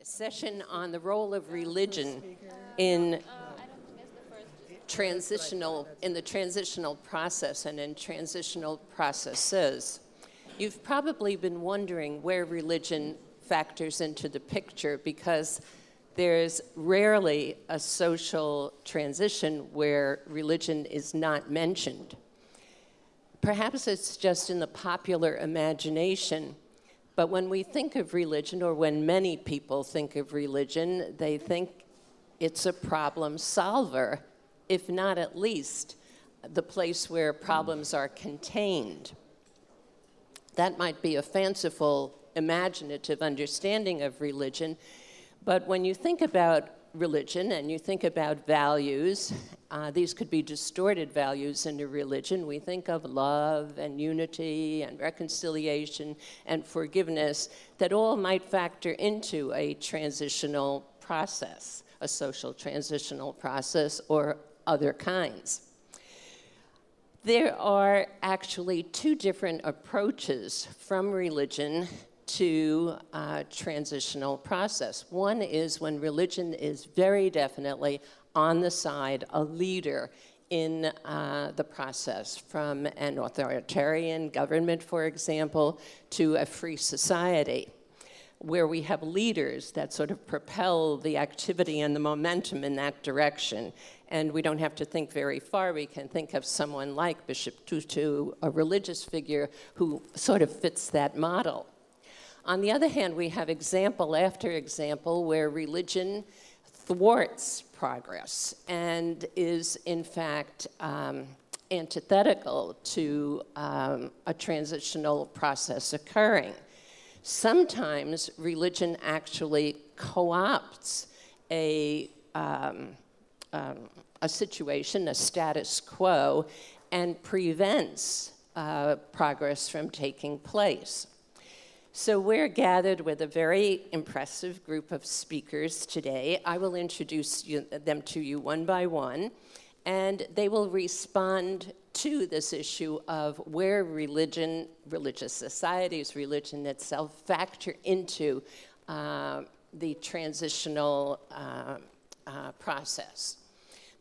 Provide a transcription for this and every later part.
session on the role of religion in the transitional process and in transitional processes. You've probably been wondering where religion factors into the picture, because there's rarely a social transition where religion is not mentioned. Perhaps it's just in the popular imagination, but when we think of religion, or when many people think of religion, they think it's a problem solver, if not at least the place where problems are contained. That might be a fanciful, imaginative understanding of religion, but when you think about religion and you think about values, these could be distorted values in a religion. We think of love and unity and reconciliation and forgiveness that all might factor into a transitional process, a social transitional process or other kinds. There are actually two different approaches from religion to transitional process. One is when religion is very definitely on the side, a leader in the process, from an authoritarian government, for example, to a free society, where we have leaders that sort of propel the activity and the momentum in that direction. And we don't have to think very far. We can think of someone like Bishop Tutu, a religious figure who sort of fits that model. On the other hand, we have example after example where religion thwarts progress and is, in fact, antithetical to a transitional process occurring. Sometimes religion actually co-opts a situation, a status quo, and prevents progress from taking place. So we're gathered with a very impressive group of speakers today. I will introduce them to you one by one, and they will respond to this issue of where religion, religious societies, religion itself factor into the transitional process.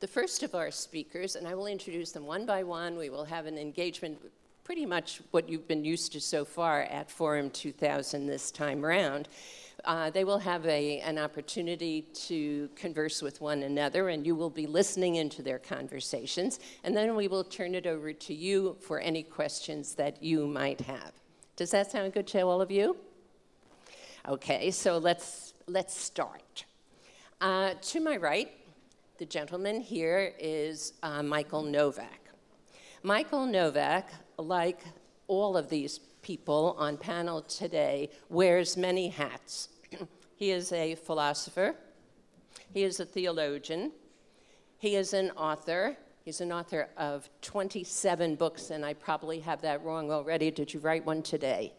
The first of our speakers, and I will introduce them one by one, we will have an engagement pretty much what you've been used to so far at Forum 2000 this time around. They will have an opportunity to converse with one another, and you will be listening into their conversations, and then we will turn it over to you for any questions that you might have. Does that sound good to all of you? Okay, so let's start. To my right, the gentleman here is Michael Novak. Michael Novak, like all of these people on panel today, wears many hats. He is a philosopher. He is a theologian. He is an author. He's an author of 27 books, and I probably have that wrong already. Did you write one today?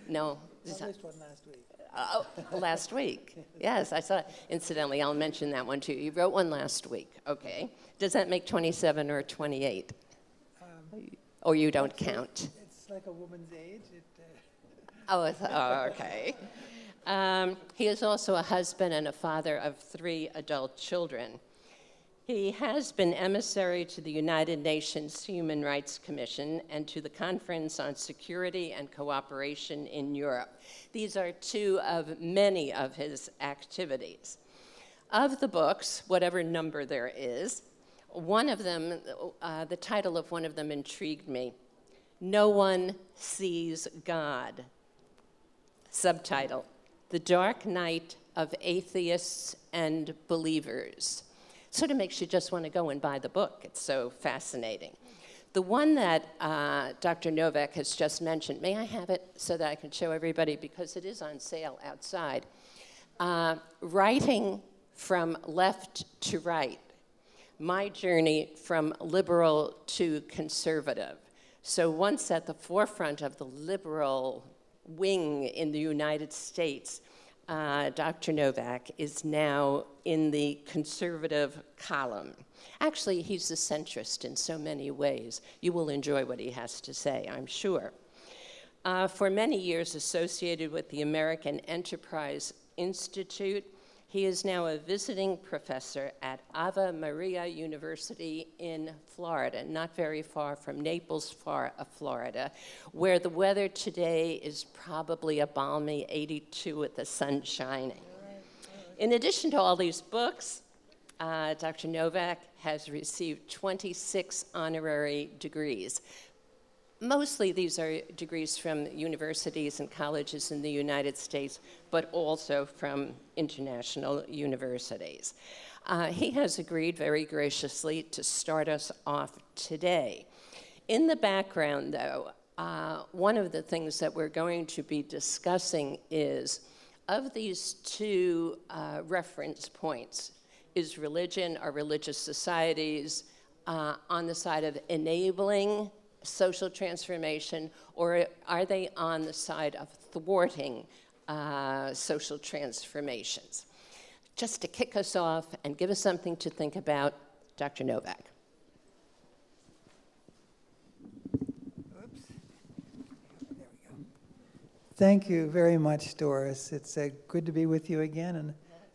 No? Published one last week. Oh, last week. Yes, I saw it. Incidentally, I'll mention that one too. You wrote one last week. Okay. Does that make 27 or 28? Or you don't count? It's like a woman's age. Okay. He is also a husband and a father of 3 adult children. He has been emissary to the United Nations Human Rights Commission and to the Conference on Security and Cooperation in Europe. These are 2 of many of his activities. Of the books, whatever number there is, one of them, the title of one of them intrigued me. No One Sees God. Subtitle, The Dark Night of Atheists and Believers. Sort of makes you just want to go and buy the book. It's so fascinating. The one that Dr. Novak has just mentioned, may I have it so that I can show everybody, because it is on sale outside. Writing from left to right. My journey from liberal to conservative. So once at the forefront of the liberal wing in the United States, Dr. Novak is now in the conservative column. Actually, he's a centrist in so many ways. You will enjoy what he has to say, I'm sure. For many years associated with the American Enterprise Institute. He is now a visiting professor at Ave Maria University in Florida, not very far from Naples, Florida, where the weather today is probably a balmy 82 with the sun shining. In addition to all these books, Dr. Novak has received 26 honorary degrees. Mostly these are degrees from universities and colleges in the United States, but also from international universities. He has agreed very graciously to start us off today. In the background, though, one of the things that we're going to be discussing is, of these two reference points, is religion or religious societies on the side of enabling social transformation, or are they on the side of thwarting social transformations? Just to kick us off and give us something to think about, Dr. Novak. Oops. There we go. Thank you very much, Doris. It's good to be with you again, and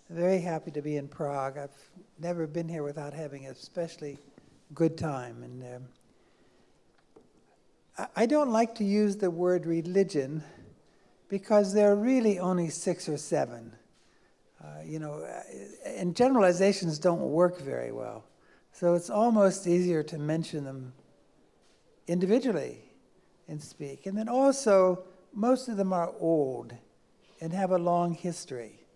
very happy to be in Prague. I've never been here without having an especially good time. And I don't like to use the word religion because there are really only 6 or 7. And generalizations don't work very well. So it's almost easier to mention them individually and speak. And then also, most of them are old and have a long history.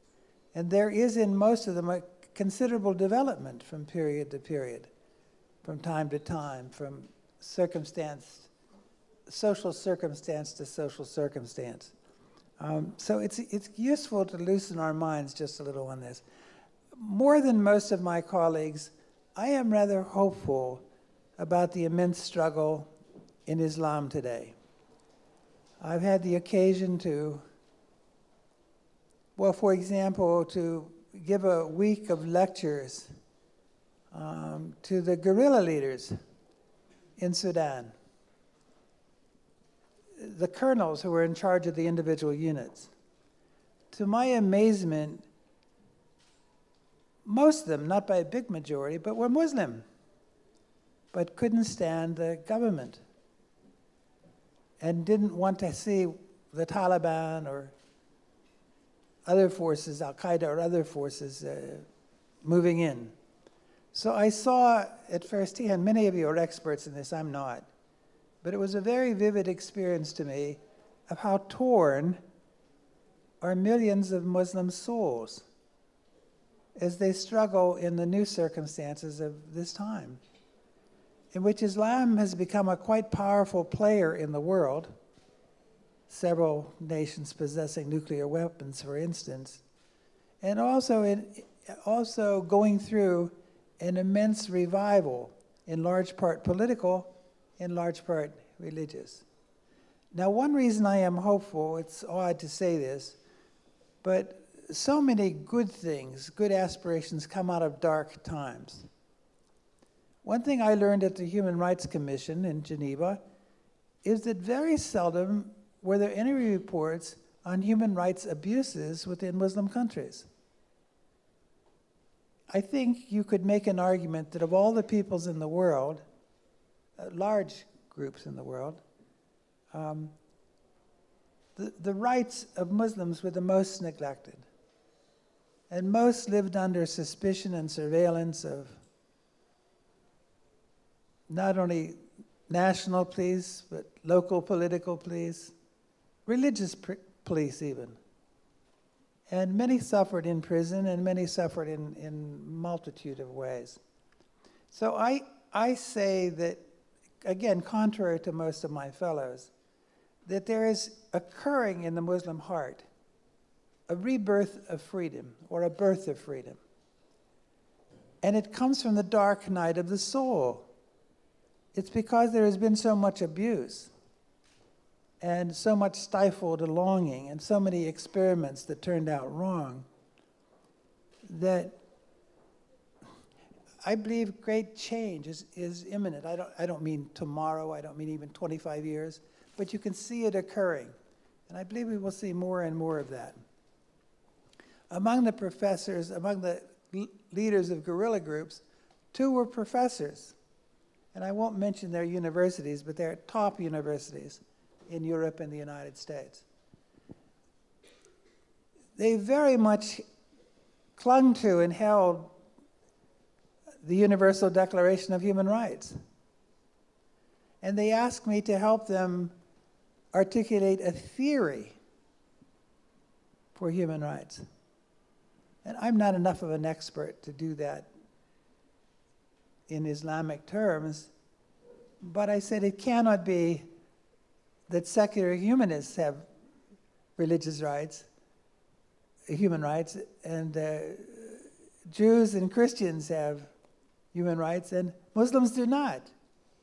And there is in most of them a considerable development from period to period, from time to time, from social circumstance to social circumstance. So it's useful to loosen our minds just a little on this. More than most of my colleagues, I am rather hopeful about the immense struggle in Islam today. I've had the occasion to, for example, to give a week of lectures to the guerrilla leaders in Sudan, the colonels who were in charge of the individual units. To my amazement, most of them, not by a big majority, but were Muslim, but couldn't stand the government and didn't want to see the Taliban or other forces, Al-Qaeda or other forces moving in. So I saw at first hand, many of you are experts in this, I'm not, but it was a very vivid experience to me of how torn are millions of Muslim souls as they struggle in the new circumstances of this time, in which Islam has become a quite powerful player in the world, several nations possessing nuclear weapons, for instance, and also going through an immense revival, in large part political, in large part religious. Now, one reason I am hopeful, it's odd to say this, but so many good things, good aspirations come out of dark times. One thing I learned at the Human Rights Commission in Geneva is that very seldom were there any reports on human rights abuses within Muslim countries. I think you could make an argument that of all the peoples in the world, large groups in the world, the rights of Muslims were the most neglected. And most lived under suspicion and surveillance of not only national police, but local political police, religious police even. And many suffered in prison, and many suffered in multitude of ways. So I say that, again, contrary to most of my fellows, that there is occurring in the Muslim heart a rebirth of freedom, or a birth of freedom. And it comes from the dark night of the soul. It's because there has been so much abuse, and so much stifled longing, and so many experiments that turned out wrong, that I believe great change is imminent. I don't mean tomorrow, I don't mean even 25 years, but you can see it occurring. And I believe we will see more and more of that. Among the professors, among the leaders of guerrilla groups, 2 were professors. And I won't mention their universities, but they're top universities in Europe and the United States. They very much clung to and held the Universal Declaration of Human Rights. And they asked me to help them articulate a theory for human rights. And I'm not enough of an expert to do that in Islamic terms, but I said it cannot be that secular humanists have religious rights, human rights, and Jews and Christians have human rights, and Muslims do not.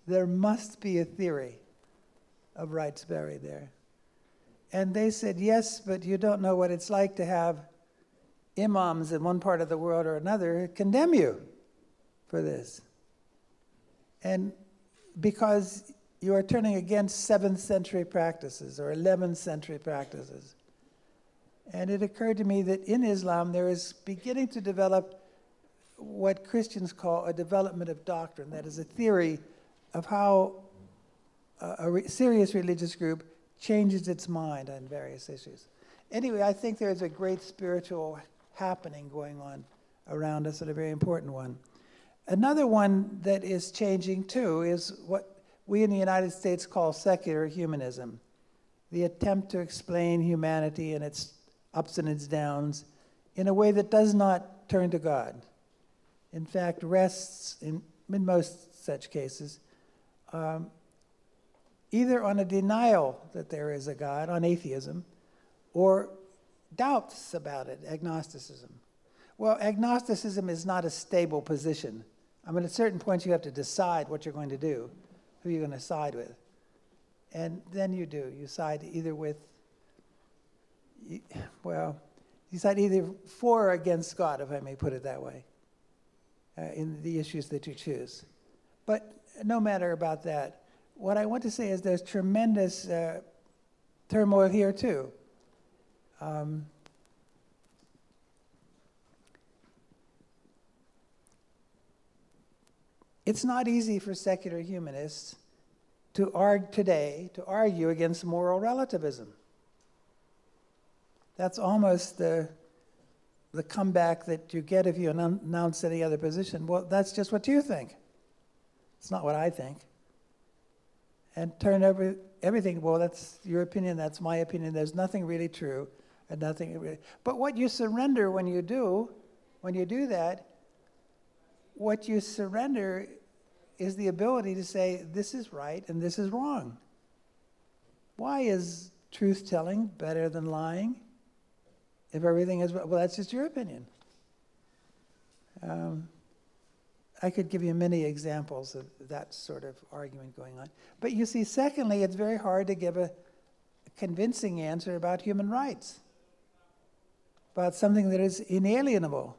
There must be a theory of rights buried there. And they said, yes, but you don't know what it's like to have imams in one part of the world or another condemn you for this. And because you are turning against 7th century practices or 11th century practices. And it occurred to me that in Islam there is beginning to develop what Christians call a development of doctrine, that is a theory of how a serious religious group changes its mind on various issues. Anyway, I think there's a great spiritual happening going on around us, and a very important one. Another one that is changing too is what we in the United States call secular humanism, the attempt to explain humanity and its ups and its downs in a way that does not turn to God. In fact, rests, in most such cases, either on a denial that there is a God, on atheism, or doubts about it, agnosticism. Well, agnosticism is not a stable position. I mean, at certain points you have to decide what you're going to do, who you're going to side with. And then you do. You side either with, well, you side either for or against God, if I may put it that way, in the issues that you choose. But no matter about that, what I want to say is there's tremendous turmoil here too. It's not easy for secular humanists to argue against moral relativism. That's almost the comeback that you get if you announce any other position. Well, that's just what you think. It's not what I think. And turn everything, well, that's your opinion, that's my opinion. There's nothing really true, and nothing really. But what you surrender when you do that, what you surrender is the ability to say, this is right and this is wrong. Why is truth-telling better than lying? If everything is, well, that's just your opinion. I could give you many examples of that sort of argument going on. But you see, secondly, it's very hard to give a convincing answer about human rights, about something that is inalienable,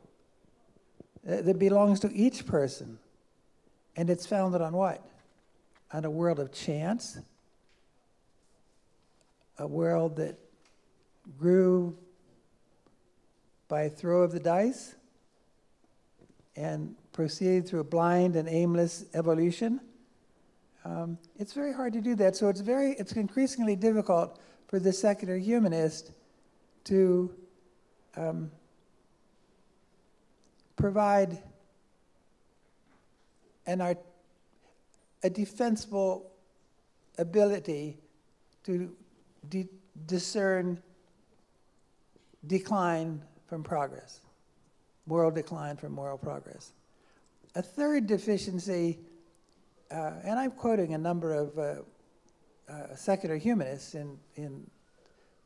that belongs to each person. And it's founded on what? On a world of chance, a world that grew by a throw of the dice and proceeded through a blind and aimless evolution. It's very hard to do that. So it's increasingly difficult for the secular humanist to provide a defensible ability to discern decline from progress, moral decline from moral progress. A third deficiency, and I'm quoting a number of secular humanists in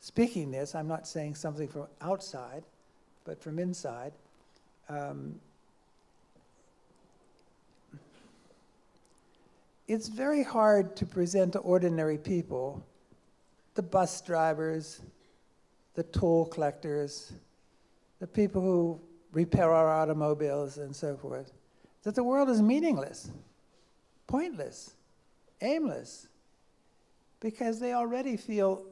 speaking this. I'm not saying something from outside, but from inside. It's very hard to present to ordinary people, the bus drivers, the toll collectors, the people who repair our automobiles and so forth, that the world is meaningless, pointless, aimless, because they already feel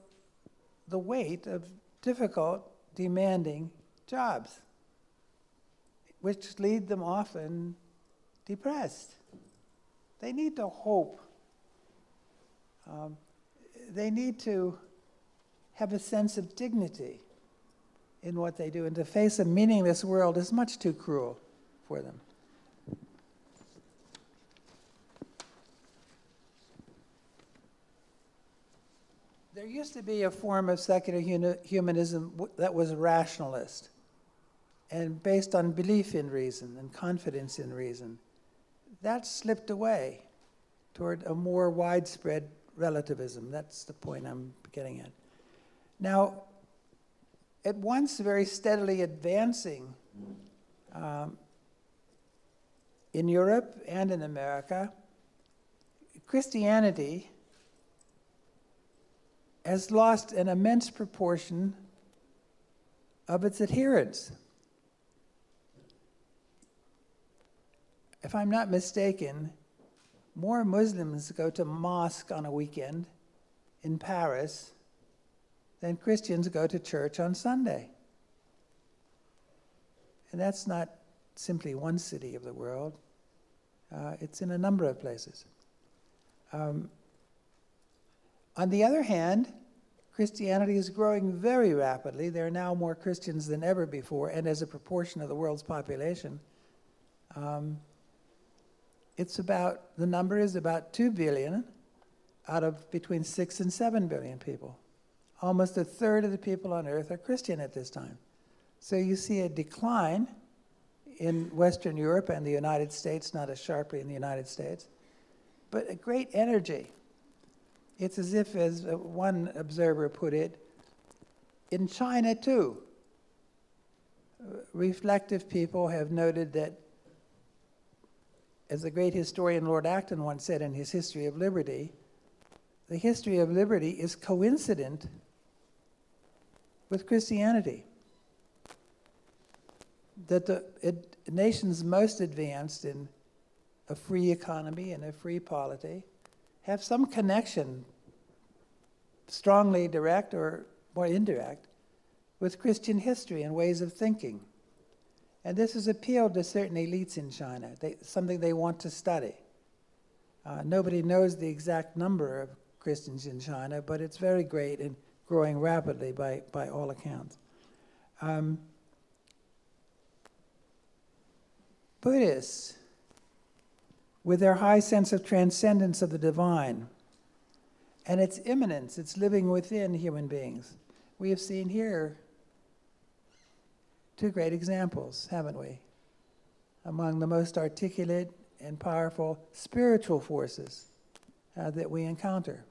the weight of difficult, demanding jobs, which lead them often depressed. They need to hope. They need to have a sense of dignity in what they do, and to face a meaningless world is much too cruel for them. There used to be a form of secular humanism that was rationalist and based on belief in reason and confidence in reason. That slipped away toward a more widespread relativism. That's the point I'm getting at. Now, at once very steadily advancing in Europe and in America, Christianity has lost an immense proportion of its adherents. If I'm not mistaken, more Muslims go to mosque on a weekend in Paris than Christians go to church on Sunday. And that's not simply one city of the world. It's in a number of places. On the other hand, Christianity is growing very rapidly. There are now more Christians than ever before, and as a proportion of the world's population, the number is about 2 billion out of between 6 and 7 billion people. Almost a third of the people on earth are Christian at this time. So you see a decline in Western Europe and the United States, not as sharply in the United States, but a great energy. It's as if, as one observer put it, in China too, reflective people have noted that, as the great historian Lord Acton once said in his History of Liberty, the history of liberty is coincident with Christianity. That the nations most advanced in a free economy and a free polity have some connection, strongly direct or more indirect, with Christian history and ways of thinking. And this has appealed to certain elites in China, something they want to study. Nobody knows the exact number of Christians in China, but it's very great and growing rapidly by all accounts. Buddhists, with their high sense of transcendence of the divine and its immanence, its living within human beings. We have seen here two great examples, haven't we? Among the most articulate and powerful spiritual forces that we encounter.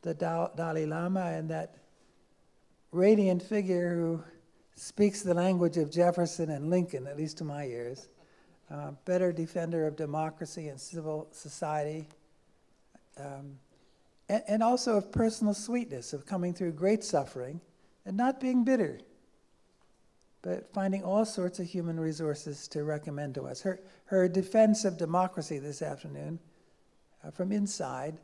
The Dalai Lama and that radiant figure who speaks the language of Jefferson and Lincoln, at least to my ears. Better defender of democracy and civil society, and also of personal sweetness, of coming through great suffering and not being bitter, but finding all sorts of human resources to recommend to us. Her defense of democracy this afternoon, from inside,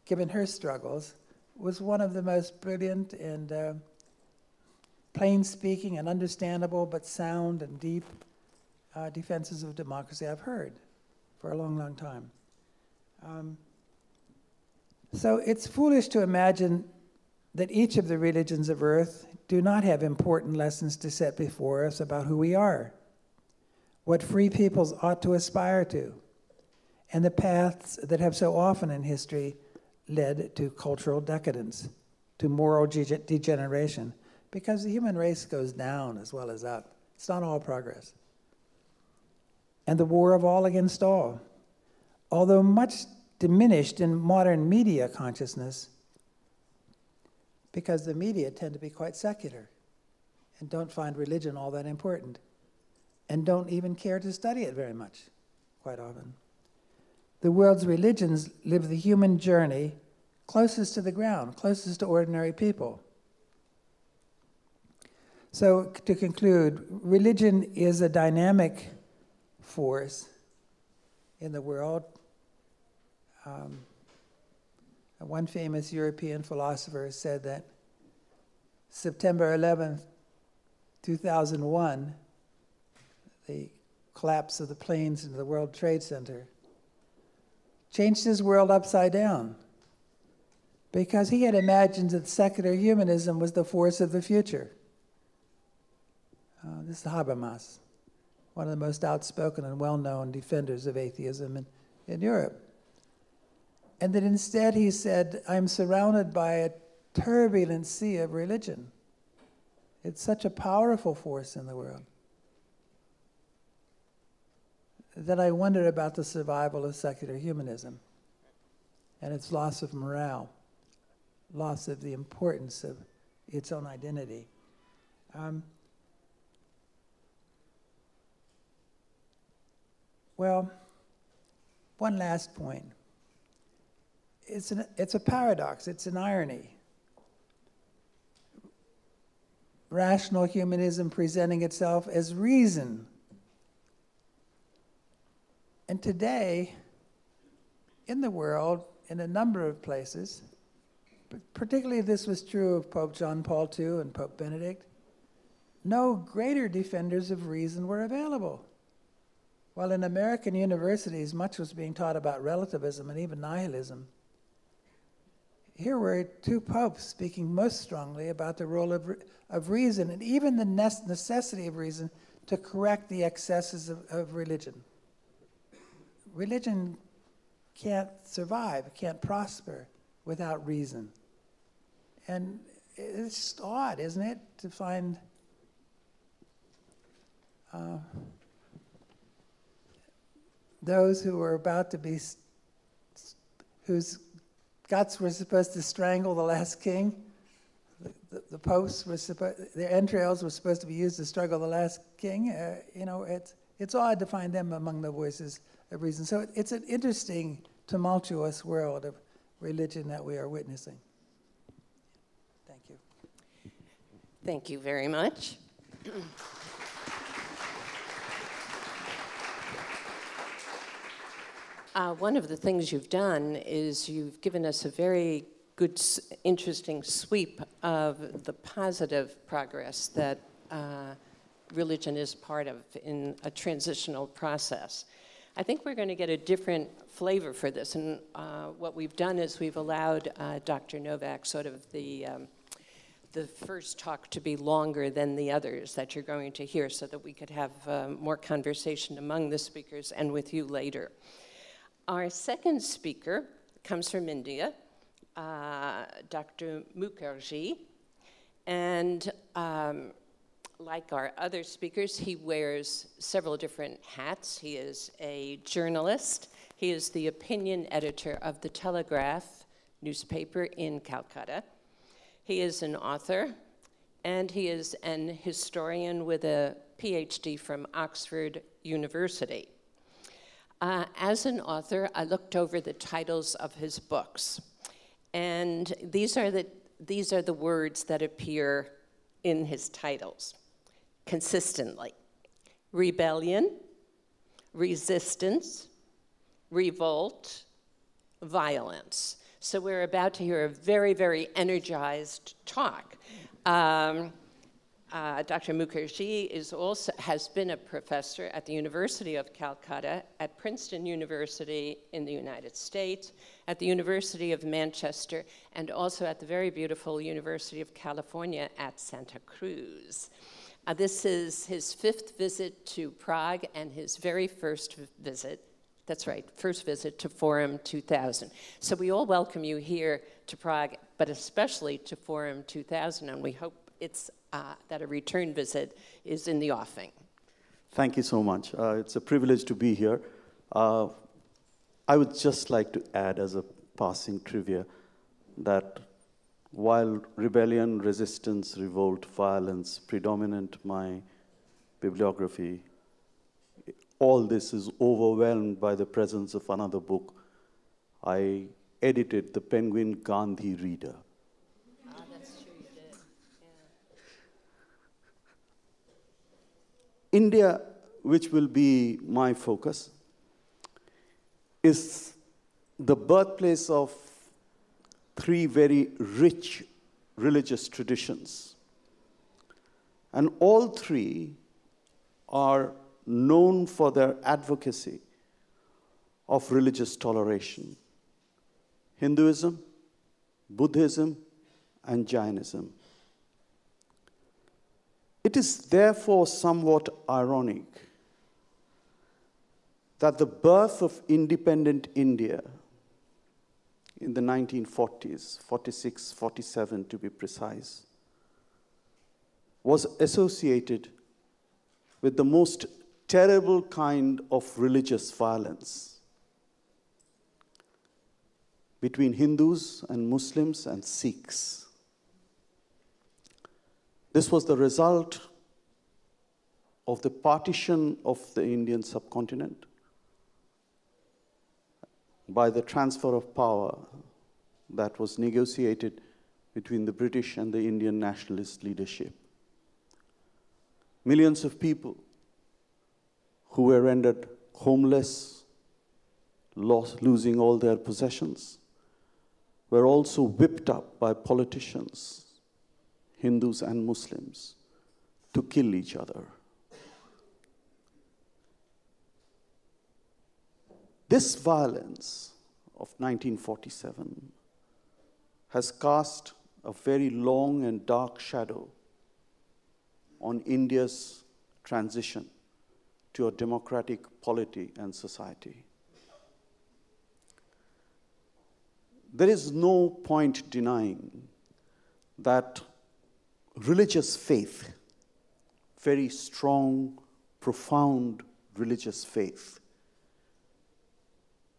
given her struggles, was one of the most brilliant and plain-speaking and understandable but sound and deep defenses of democracy I've heard for a long, long time. So it's foolish to imagine that each of the religions of earth do not have important lessons to set before us about who we are, what free peoples ought to aspire to, and the paths that have so often in history led to cultural decadence, to moral degeneration, because the human race goes down as well as up. It's not all progress. And the war of all against all, although much diminished in modern media consciousness, because the media tend to be quite secular and don't find religion all that important and don't even care to study it very much, quite often. The world's religions live the human journey closest to the ground, closest to ordinary people. So to conclude, religion is a dynamic force in the world, One famous European philosopher said that September 11th, 2001, the collapse of the planes into the World Trade Center, changed his world upside down, because he had imagined that secular humanism was the force of the future. This is Habermas, one of the most outspoken and well-known defenders of atheism in Europe. And that instead he said, I'm surrounded by a turbulent sea of religion. It's such a powerful force in the world that I wondered about the survival of secular humanism and its loss of morale, loss of the importance of its own identity. Well, one last point. It's a paradox, it's an irony. Rational humanism presenting itself as reason. And today, in the world, in a number of places, but particularly this was true of Pope John Paul II and Pope Benedict, no greater defenders of reason were available. While in American universities, much was being taught about relativism and even nihilism, here were two popes speaking most strongly about the role of reason and even the necessity of reason to correct the excesses of religion. Religion can't survive, can't prosper without reason. And it's just odd, isn't it, to find those who were about to be, whose guts were supposed to strangle the last king. The popes were their entrails were supposed to be used to strangle the last king. It's odd to find them among the voices of reason. So it's an interesting, tumultuous world of religion that we are witnessing. Thank you. Thank you very much. One of the things you've done is you've given us a very good, interesting sweep of the positive progress that religion is part of in a transitional process. I think we're going to get a different flavor for this, and what we've done is we've allowed Dr. Novak sort of the first talk to be longer than the others that you're going to hear so that we could have more conversation among the speakers and with you later. Our second speaker comes from India, Dr. Mukherjee, and like our other speakers, he wears several different hats. He is a journalist. He is the opinion editor of the Telegraph newspaper in Calcutta. He is an author, and he is an historian with a PhD from Oxford University. As an author, I looked over the titles of his books, and these are the words that appear in his titles consistently: rebellion, resistance, revolt, violence. So we're about to hear a very, very energized talk. Dr. Mukherjee has been a professor at the University of Calcutta, at Princeton University in the United States, at the University of Manchester, and also at the very beautiful University of California at Santa Cruz. This is his 5th visit to Prague and his very first visit, that's right, first visit to Forum 2000. So we all welcome you here to Prague, but especially to Forum 2000, and we hope that a return visit is in the offing. Thank you so much. It's a privilege to be here. I would just like to add as a passing trivia that while rebellion, resistance, revolt, violence predominate my bibliography, all this is overwhelmed by the presence of another book. I edited the Penguin Gandhi Reader. India, which will be my focus, is the birthplace of three very rich religious traditions. And all three are known for their advocacy of religious toleration: Hinduism, Buddhism, and Jainism. It is therefore somewhat ironic that the birth of independent India in the 1940s, 46, 47 to be precise, was associated with the most terrible kind of religious violence between Hindus and Muslims and Sikhs. This was the result of the partition of the Indian subcontinent by the transfer of power that was negotiated between the British and the Indian nationalist leadership. Millions of people who were rendered homeless, losing all their possessions, were also whipped up by politicians, Hindus and Muslims, to kill each other. This violence of 1947 has cast a very long and dark shadow on India's transition to a democratic polity and society. There is no point denying that religious faith, very strong, profound religious faith,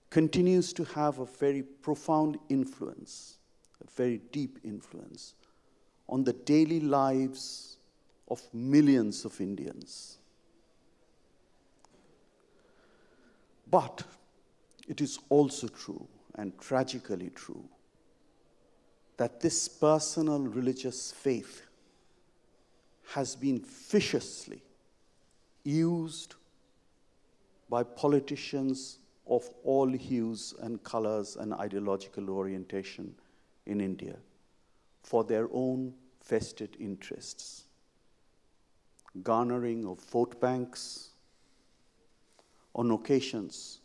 continues to have a very profound influence, a very deep influence on the daily lives of millions of Indians. But it is also true, and tragically true, that this personal religious faith has been viciously used by politicians of all hues and colors and ideological orientation in India for their own vested interests. Garnering of vote banks, on occasions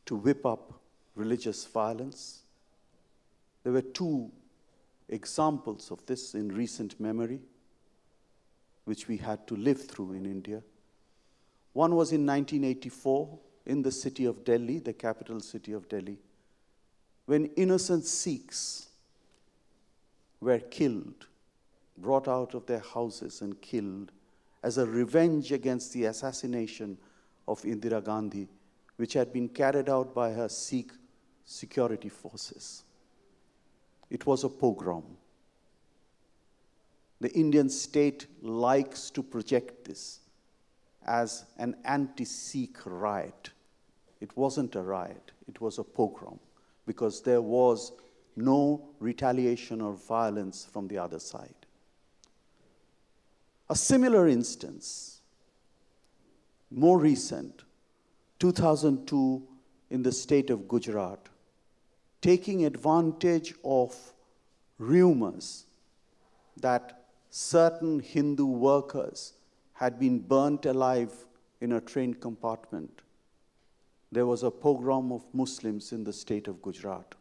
to whip up religious violence. There were two examples of this in recent memory, which we had to live through in India. One was in 1984 in the city of Delhi, the capital city of Delhi, when innocent Sikhs were killed, brought out of their houses and killed as a revenge against the assassination of Indira Gandhi, which had been carried out by her Sikh security forces. It was a pogrom. The Indian state likes to project this as an anti-Sikh riot. It wasn't a riot, it was a pogrom, because there was no retaliation or violence from the other side. A similar instance, more recent, 2002 in the state of Gujarat, taking advantage of rumors that certain Hindu workers had been burnt alive in a train compartment. There was a pogrom of Muslims in the state of Gujarat.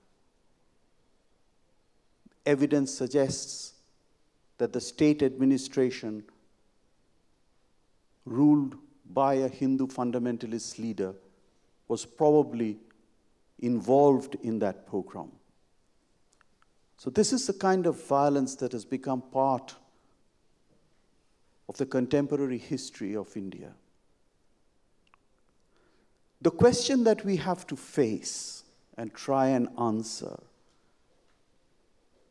Evidence suggests that the state administration, ruled by a Hindu fundamentalist leader, was probably involved in that pogrom. So this is the kind of violence that has become part of the contemporary history of India. The question that we have to face and try and answer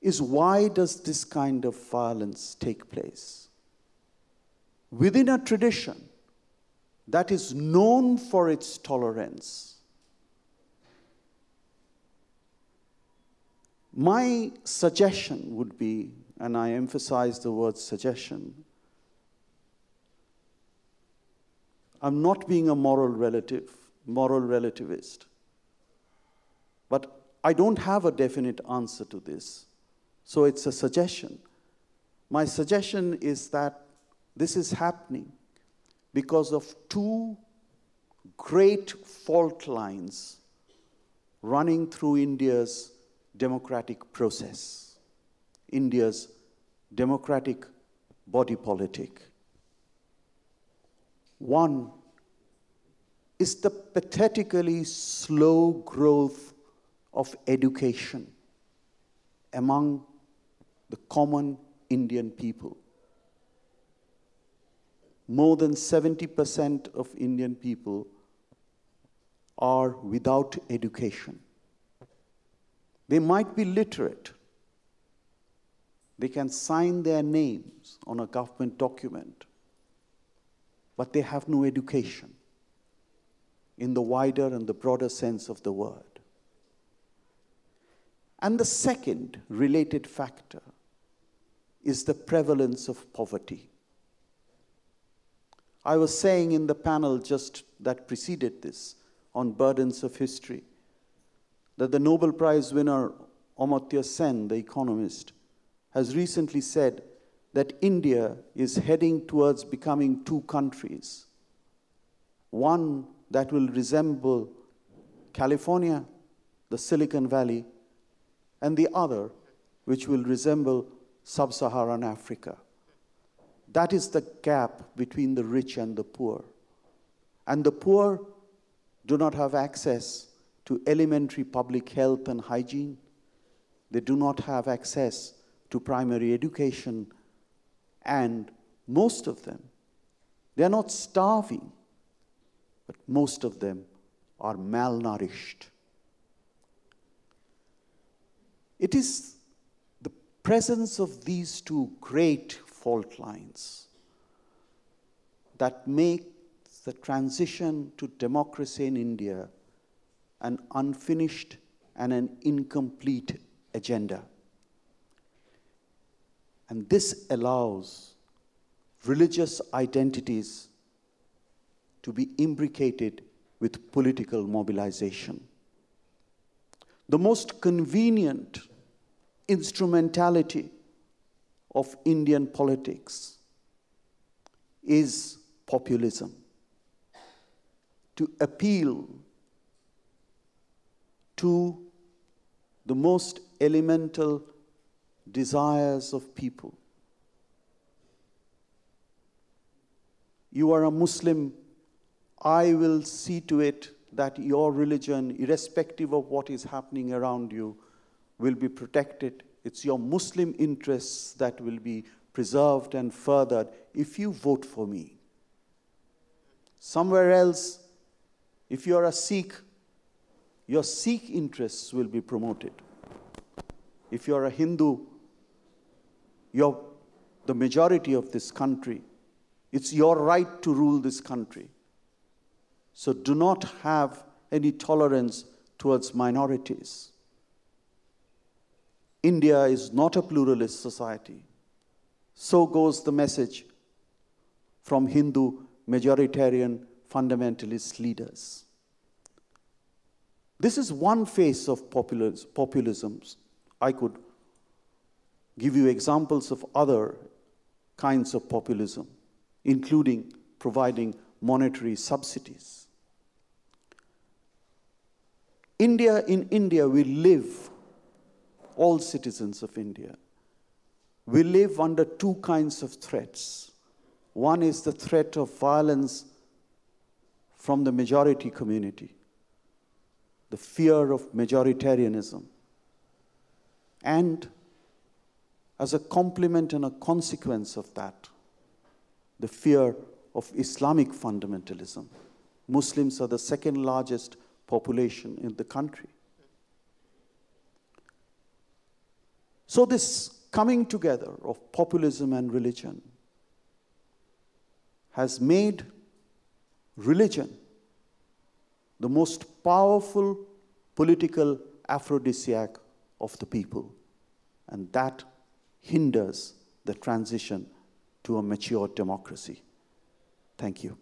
is, why does this kind of violence take place within a tradition that is known for its tolerance? My suggestion would be, and I emphasize the word suggestion, I'm not being a moral relativist, but I don't have a definite answer to this, so it's a suggestion. My suggestion is that this is happening because of two great fault lines running through India's democratic process, India's democratic body politic. One is the pathetically slow growth of education among the common Indian people. More than 70% of Indian people are without education. They might be literate. They can sign their names on a government document, but they have no education in the wider and the broader sense of the word. And the second related factor is the prevalence of poverty. I was saying in the panel just that preceded this on burdens of history that the Nobel Prize winner Amartya Sen, the economist, has recently said that India is heading towards becoming two countries. One that will resemble California, the Silicon Valley, and the other which will resemble sub-Saharan Africa. That is the gap between the rich and the poor. And the poor do not have access to elementary public health and hygiene. They do not have access to primary education. And most of them, they are not starving, but most of them are malnourished. It is the presence of these two great fault lines that makes the transition to democracy in India an unfinished and an incomplete agenda. And this allows religious identities to be imbricated with political mobilization. The most convenient instrumentality of Indian politics is populism, to appeal to the most elemental desires of people. You are a Muslim, I will see to it that your religion, irrespective of what is happening around you, will be protected. It's your Muslim interests that will be preserved and furthered if you vote for me. Somewhere else, if you're a Sikh, your Sikh interests will be promoted. If you're a Hindu, you're the majority of this country. It's your right to rule this country. So do not have any tolerance towards minorities. India is not a pluralist society. So goes the message from Hindu majoritarian fundamentalist leaders. This is one face of populisms. I could give you examples of other kinds of populism, including providing monetary subsidies. In India, we live, all citizens of India, we live under two kinds of threats. One is the threat of violence from the majority community, the fear of majoritarianism, and as a complement and a consequence of that, the fear of Islamic fundamentalism. Muslims are the second largest population in the country. So this coming together of populism and religion has made religion the most powerful political aphrodisiac of the people, and that hinders the transition to a mature democracy. Thank you.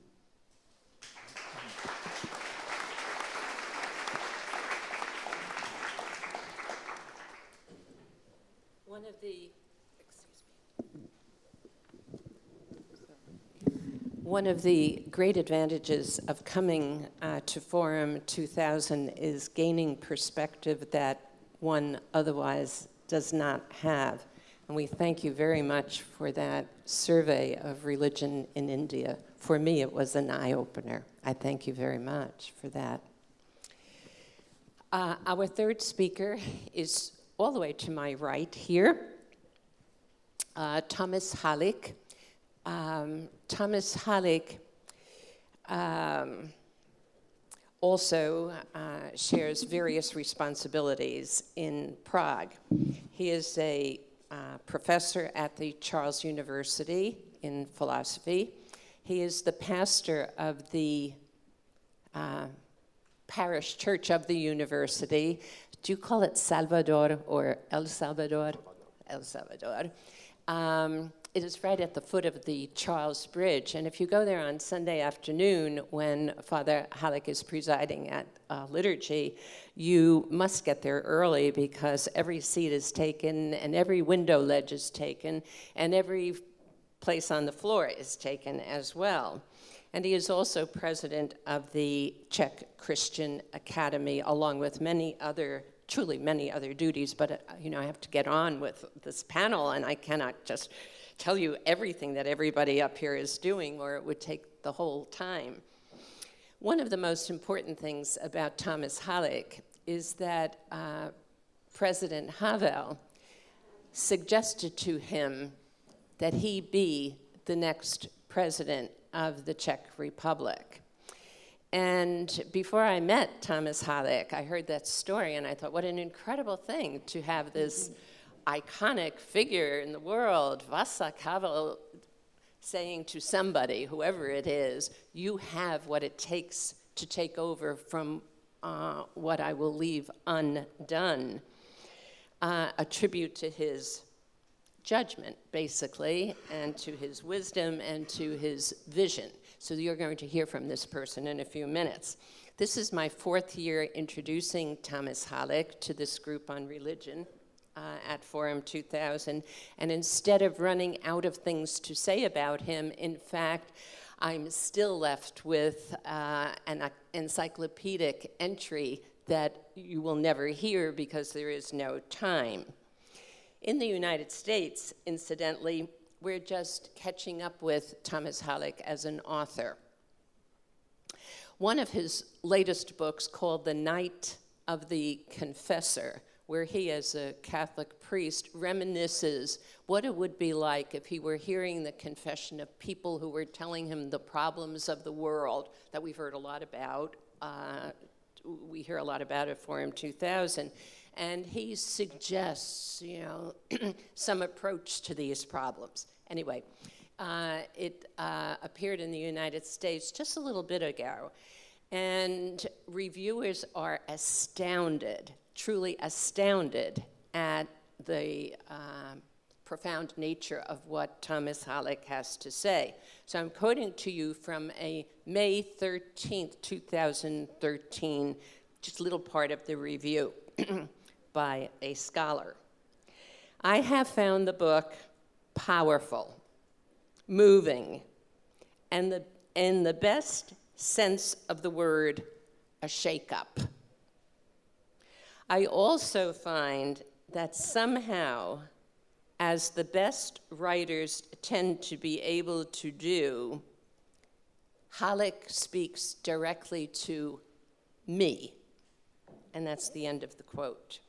One of the great advantages of coming to Forum 2000 is gaining perspective that one otherwise does not have. And we thank you very much for that survey of religion in India. For me, it was an eye-opener. I thank you very much for that. Our third speaker is all the way to my right here, Tomáš Halík. Tomáš Halík also shares various responsibilities in Prague. He is a professor at the Charles University in philosophy. He is the pastor of the parish church of the university. Do you call it Salvador or El Salvador? El Salvador. It is right at the foot of the Charles Bridge, and if you go there on Sunday afternoon when Father Halík is presiding at liturgy, you must get there early because every seat is taken and every window ledge is taken and every place on the floor is taken as well. And he is also president of the Czech Christian Academy, along with truly many other duties, but I have to get on with this panel, and I cannot just tell you everything that everybody up here is doing, or it would take the whole time. One of the most important things about Tomáš Halík is that President Havel suggested to him that he be the next president of the Czech Republic. And before I met Tomáš Halík, I heard that story, and I thought, what an incredible thing to have this iconic figure in the world, Václav Havel, saying to somebody, whoever it is, you have what it takes to take over from what I will leave undone. A tribute to his judgment, basically, and to his wisdom and to his vision. So you're going to hear from this person in a few minutes. This is my fourth year introducing Tomáš Halík to this group on religion at Forum 2000. And instead of running out of things to say about him, in fact, I'm still left with an encyclopedic entry that you will never hear because there is no time. In the United States, incidentally, we're just catching up with Tomáš Halík as an author. One of his latest books, called The Night of the Confessor, where he, as a Catholic priest, reminisces what it would be like if he were hearing the confession of people who were telling him the problems of the world that we've heard a lot about. We hear a lot about at Forum 2000. And he suggests, some approach to these problems. Anyway, it appeared in the United States just a little bit ago. And reviewers are astounded, truly astounded, at the profound nature of what Tomáš Halík has to say. So I'm quoting to you from a May 13th, 2013, just a little part of the review by a scholar. I have found the book powerful, moving, and in the best sense of the word, a shake-up. I also find that somehow, as the best writers tend to be able to do, Halík speaks directly to me. And that's the end of the quote.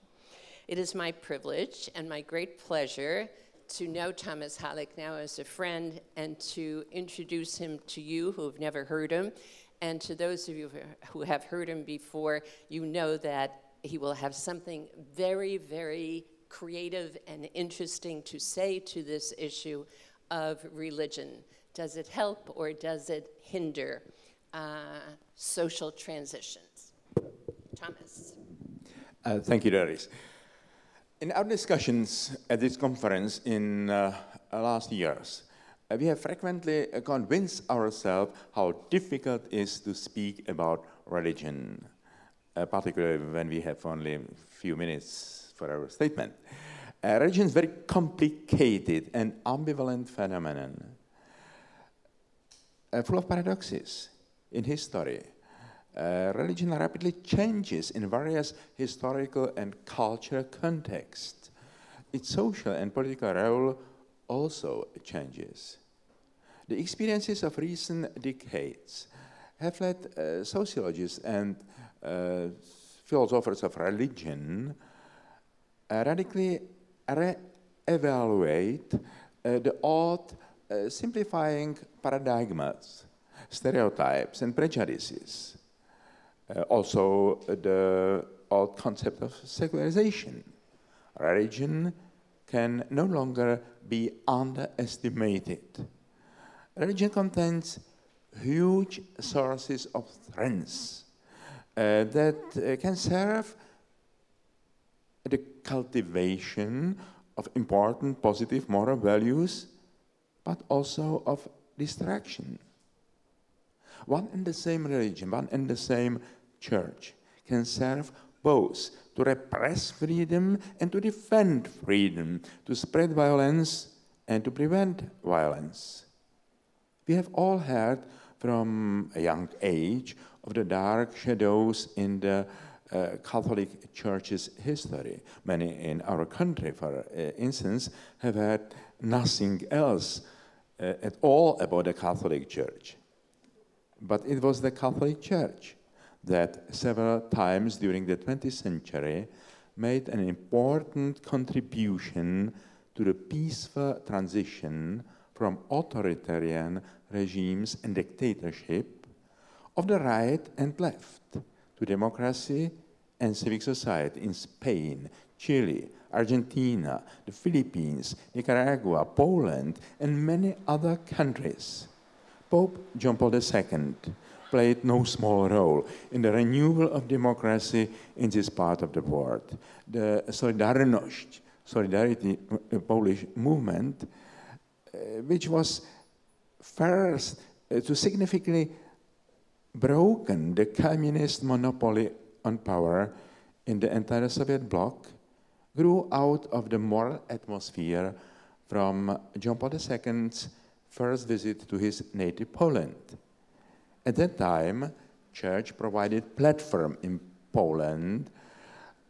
It is my privilege and my great pleasure to know Tomáš Halík now as a friend and to introduce him to you who have never heard him. And to those of you who have heard him before, you know that he will have something very, very creative and interesting to say to this issue of religion. Does it help or does it hinder social transitions? Tomáš. Thank you, Doris. In our discussions at this conference in last years, we have frequently convinced ourselves how difficult it is to speak about religion, particularly when we have only a few minutes for our statement. Religion is a very complicated and ambivalent phenomenon, full of paradoxes in history. Religion rapidly changes in various historical and cultural contexts. Its social and political role also changes. The experiences of recent decades have led sociologists and philosophers of religion radically re-evaluate the old simplifying paradigms, stereotypes, and prejudices. Also, the old concept of secularization. Religion can no longer be underestimated. Religion contains huge sources of strength that can serve the cultivation of important positive moral values, but also of distraction. One and the same religion, one and the same church can serve both to repress freedom and to defend freedom, to spread violence and to prevent violence. We have all heard from a young age of the dark shadows in the Catholic Church's history. Many in our country, for instance, have heard nothing else at all about the Catholic Church. But it was the Catholic Church that several times during the 20th century made an important contribution to the peaceful transition from authoritarian regimes and dictatorship of the right and left to democracy and civic society in Spain, Chile, Argentina, the Philippines, Nicaragua, Poland, and many other countries. Pope John Paul II played no small role in the renewal of democracy in this part of the world. The Solidarity Polish movement, which was first to significantly broken the communist monopoly on power in the entire Soviet bloc, grew out of the moral atmosphere from John Paul II's first visit to his native Poland. At that time, Church provided platform in Poland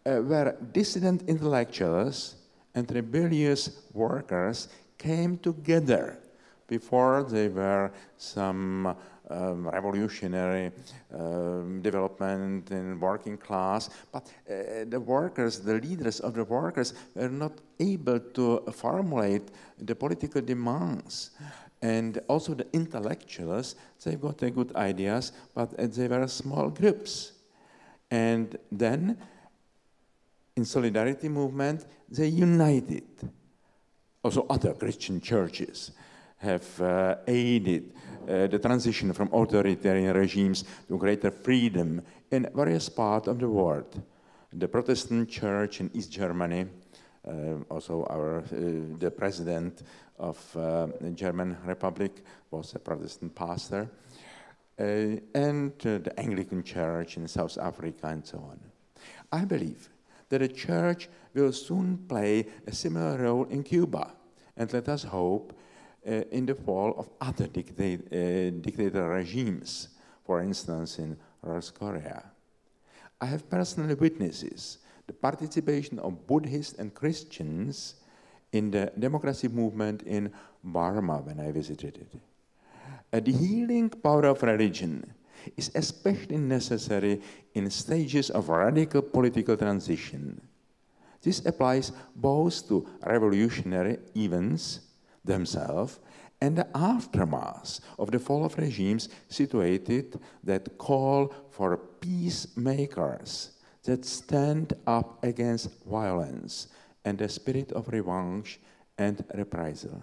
where dissident intellectuals and rebellious workers came together. Before there were some revolutionary development in working class, but the workers, the leaders of the workers were not able to formulate the political demands. And also the intellectuals, they got the good ideas, but they were small groups. And then, in Solidarity movement, they united. Also other Christian churches have aided the transition from authoritarian regimes to greater freedom in various parts of the world. The Protestant church in East Germany, also the president of the German Republic was a Protestant pastor, and the Anglican Church in South Africa and so on. I believe that the Church will soon play a similar role in Cuba, and let us hope in the fall of other dictator regimes, for instance in North Korea. I have personally witnessed the participation of Buddhists and Christians in the democracy movement in Burma when I visited it. The healing power of religion is especially necessary in stages of radical political transition. This applies both to revolutionary events themselves and the aftermath of the fall of regimes situated that call for peacemakers that stand up against violence and the spirit of revenge and reprisal.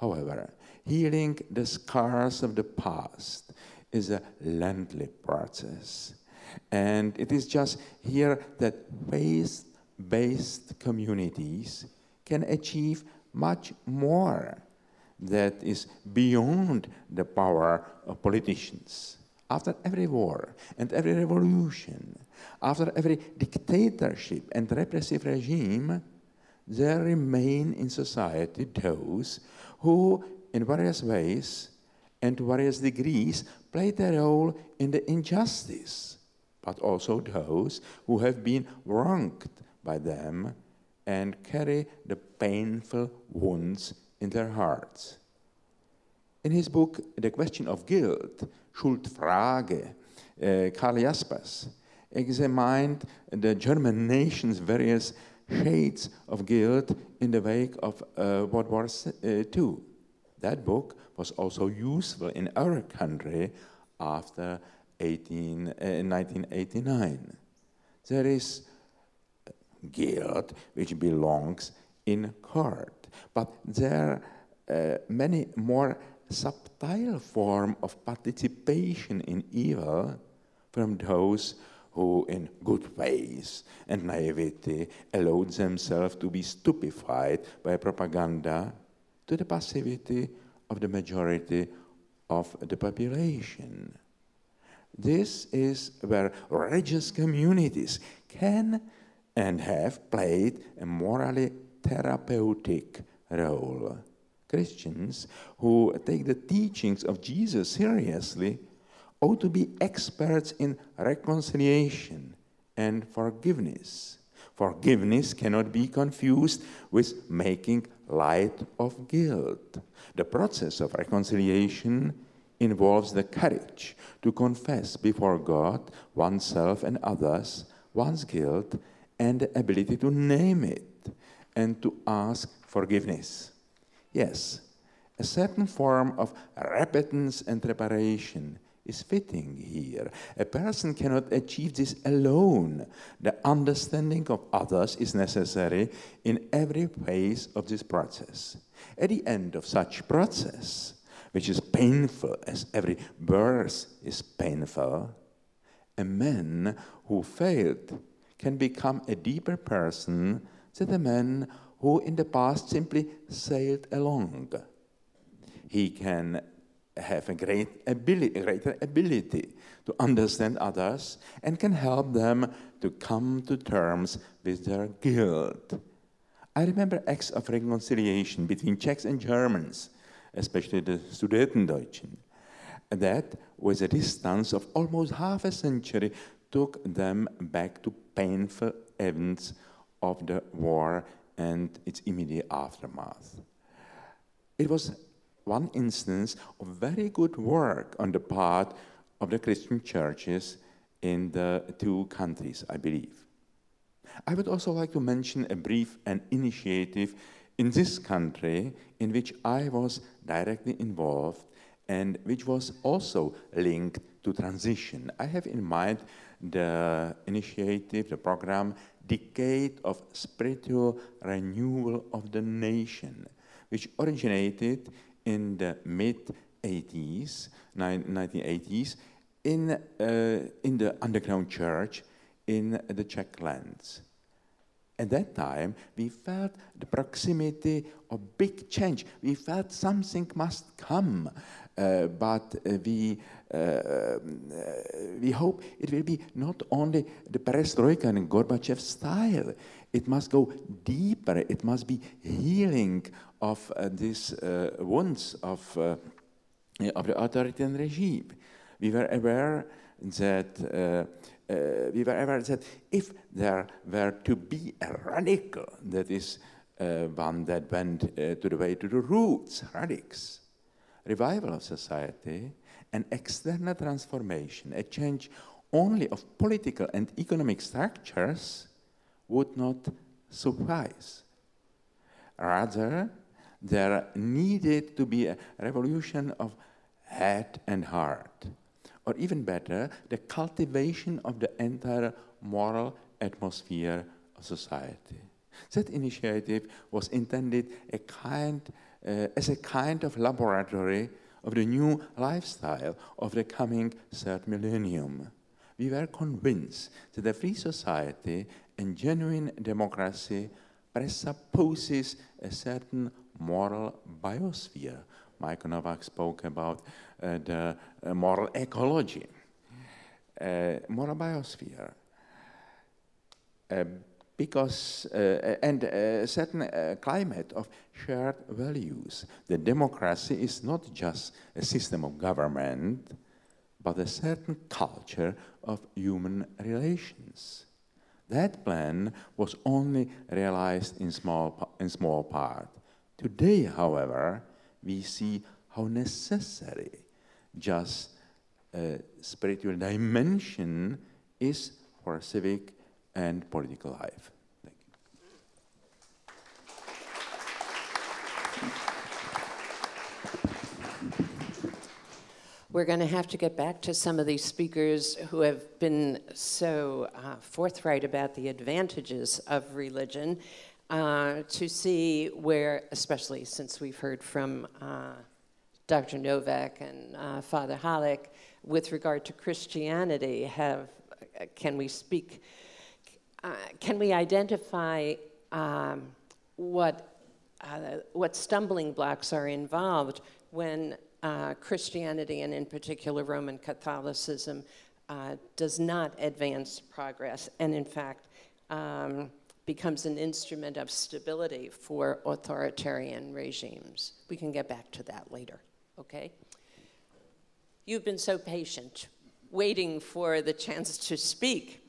However, healing the scars of the past is a lengthy process. And it is just here that faith-based communities can achieve much more that is beyond the power of politicians. After every war and every revolution, after every dictatorship and repressive regime, there remain in society those who, in various ways and to various degrees, play their role in the injustice, but also those who have been wronged by them and carry the painful wounds in their hearts. In his book, The Question of Guilt, Schuldfrage, Karl Jaspers examined the German nation's various shades of guilt in the wake of World War II. That book was also useful in our country after 1989. There is guilt which belongs in court, but there are many more subtle forms of participation in evil from those who, in good faith and naivety, allowed themselves to be stupefied by propaganda, to the passivity of the majority of the population. This is where religious communities can and have played a morally therapeutic role. Christians who take the teachings of Jesus seriously ought to be experts in reconciliation and forgiveness. Forgiveness cannot be confused with making light of guilt. The process of reconciliation involves the courage to confess before God, oneself and others, one's guilt, and the ability to name it and to ask forgiveness. Yes, a certain form of repentance and reparation is fitting here. A person cannot achieve this alone. The understanding of others is necessary in every phase of this process. At the end of such process, which is painful as every birth is painful, a man who failed can become a deeper person than a man who in the past simply sailed along. He can have a greater ability to understand others and can help them to come to terms with their guilt. I remember acts of reconciliation between Czechs and Germans, especially the Sudetendeutschen, that with a distance of almost half a century took them back to painful events of the war and its immediate aftermath. It was one instance of very good work on the part of the Christian churches in the two countries, I believe. I would also like to mention a brief initiative in this country in which I was directly involved and which was also linked to transition. I have in mind the initiative, the program, Decade of Spiritual Renewal of the Nation, which originated in the mid-80s, 1980s, in the underground church in the Czech lands. At that time, we felt the proximity of big change. We felt something must come, but we hope it will be not only the perestroika and Gorbachev style. It must go deeper. It must be healing of these wounds of the authoritarian regime. We were aware that if there were to be a radical, that is one that went to the way to the roots, radix, revival of society, an external transformation, a change only of political and economic structures would not suffice. Rather, there needed to be a revolution of head and heart, or even better, the cultivation of the entire moral atmosphere of society. That initiative was intended as a kind of laboratory of the new lifestyle of the coming third millennium. We were convinced that a free society and genuine democracy presupposes a certain moral biosphere. Michael Novak spoke about the moral ecology, moral biosphere. because and a certain climate of shared values. The democracy is not just a system of government, but a certain culture of human relations. That plan was only realized in small part. Today, however, we see how necessary just a spiritual dimension is for civic and political life. Thank you. We're going to have to get back to some of these speakers who have been so forthright about the advantages of religion to see where, especially since we've heard from Dr. Novak and Father Halík, with regard to Christianity, can we speak? Can we identify what stumbling blocks are involved when Christianity, and in particular Roman Catholicism, does not advance progress and in fact becomes an instrument of stability for authoritarian regimes? We can get back to that later, okay? You've been so patient, waiting for the chance to speak.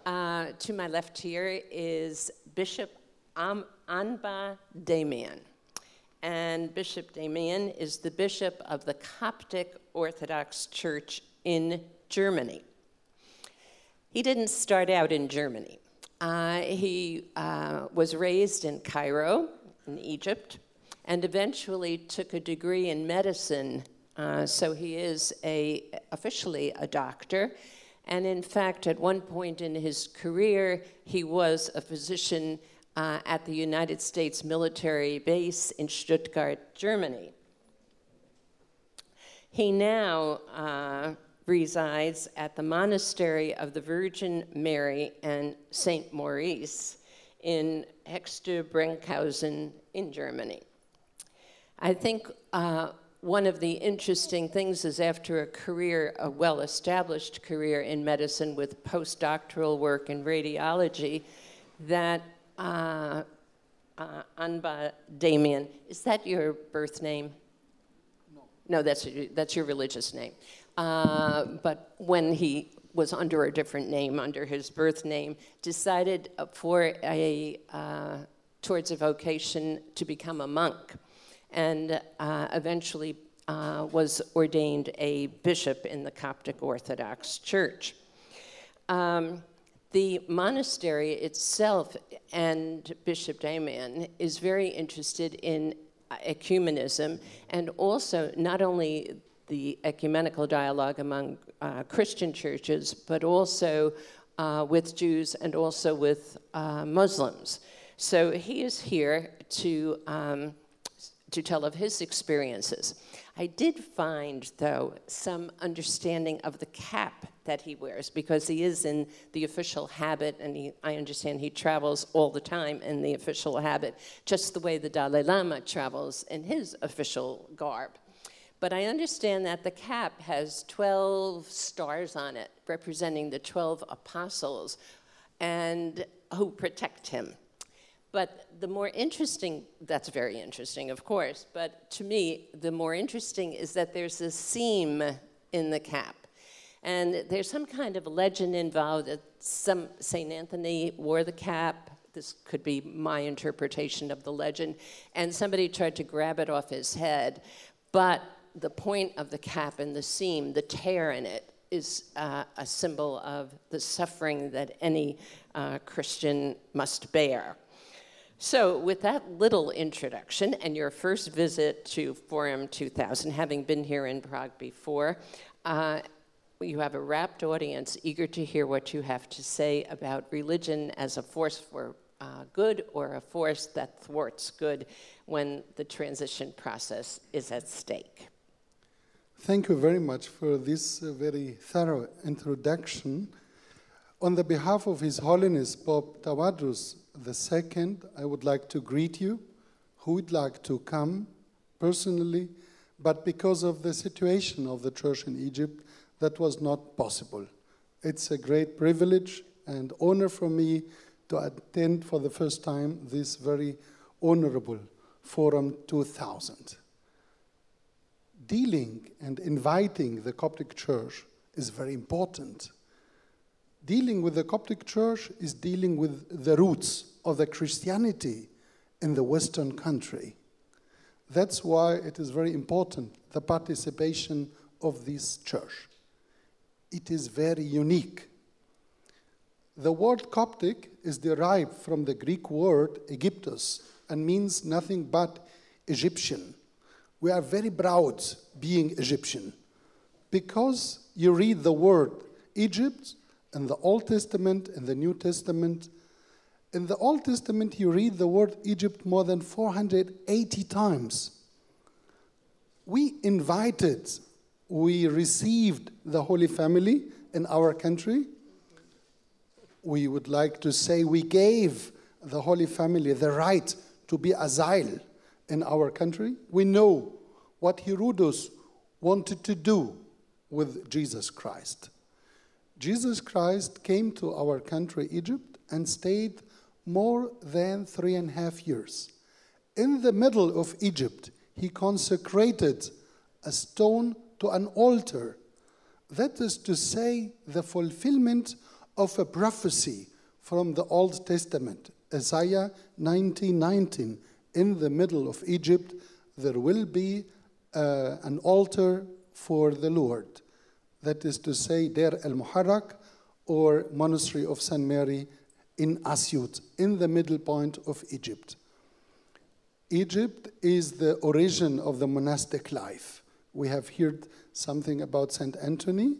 To my left here is Bishop Anba Damian. And Bishop Damian is the bishop of the Coptic Orthodox Church in Germany. He didn't start out in Germany. He was raised in Cairo, in Egypt, and eventually took a degree in medicine. So he is officially a doctor. And in fact, at one point in his career, he was a physician at the United States military base in Stuttgart, Germany. He now resides at the Monastery of the Virgin Mary and St. Maurice in Hexter-Brenkhausen in Germany. I think one of the interesting things is after a well-established career in medicine with postdoctoral work in radiology, that Anba Damian, is that your birth name? No, that's your religious name. But when he was under a different name, under his birth name, decided towards a vocation to become a monk, and eventually was ordained a bishop in the Coptic Orthodox Church. The monastery itself and Bishop Damian is very interested in ecumenism, and also not only the ecumenical dialogue among Christian churches, but also with Jews and also with Muslims. So he is here to tell of his experiences. I did find, though, some understanding of the cap that he wears, because he is in the official habit, and I understand he travels all the time in the official habit, just the way the Dalai Lama travels in his official garb. But I understand that the cap has 12 stars on it, representing the 12 apostles and who protect him. But the more interesting, that's very interesting, of course, but to me, the more interesting is that there's a seam in the cap. And there's some kind of legend involved that St. Anthony wore the cap. This could be my interpretation of the legend. And somebody tried to grab it off his head. But the point of the cap and the seam, the tear in it, is a symbol of the suffering that any Christian must bear. So with that little introduction and your first visit to Forum 2000, having been here in Prague before, you have a rapt audience eager to hear what you have to say about religion as a force for good or a force that thwarts good when the transition process is at stake. Thank you very much for this very thorough introduction. On the behalf of His Holiness Pope Tawadros II, I would like to greet you, who would like to come personally, but because of the situation of the Church in Egypt, that was not possible. It's a great privilege and honor for me to attend for the first time this very honorable Forum 2000. Dealing and inviting the Coptic Church is very important. Dealing with the Coptic Church is dealing with the roots of the Christianity in the Western country. That's why it is very important, the participation of this church. It is very unique. The word Coptic is derived from the Greek word Egyptus and means nothing but Egyptian. We are very proud being Egyptian because you read the word Egypt in the Old Testament and the New Testament. In the Old Testament, you read the word Egypt more than 480 times. We received the Holy Family in our country. We would like to say we gave the Holy Family the right to be asylum in our country. We know what Herodes wanted to do with Jesus Christ. Jesus Christ came to our country, Egypt, and stayed more than 3.5 years. In the middle of Egypt, he consecrated a stone to an altar. That is to say, the fulfillment of a prophecy from the Old Testament. Isaiah 19:19. In the middle of Egypt, there will be an altar for the Lord. That is to say, Der el-Muharrak, or Monastery of St. Mary in Asyut, in the middle point of Egypt. Egypt is the origin of the monastic life. We have heard something about St. Anthony.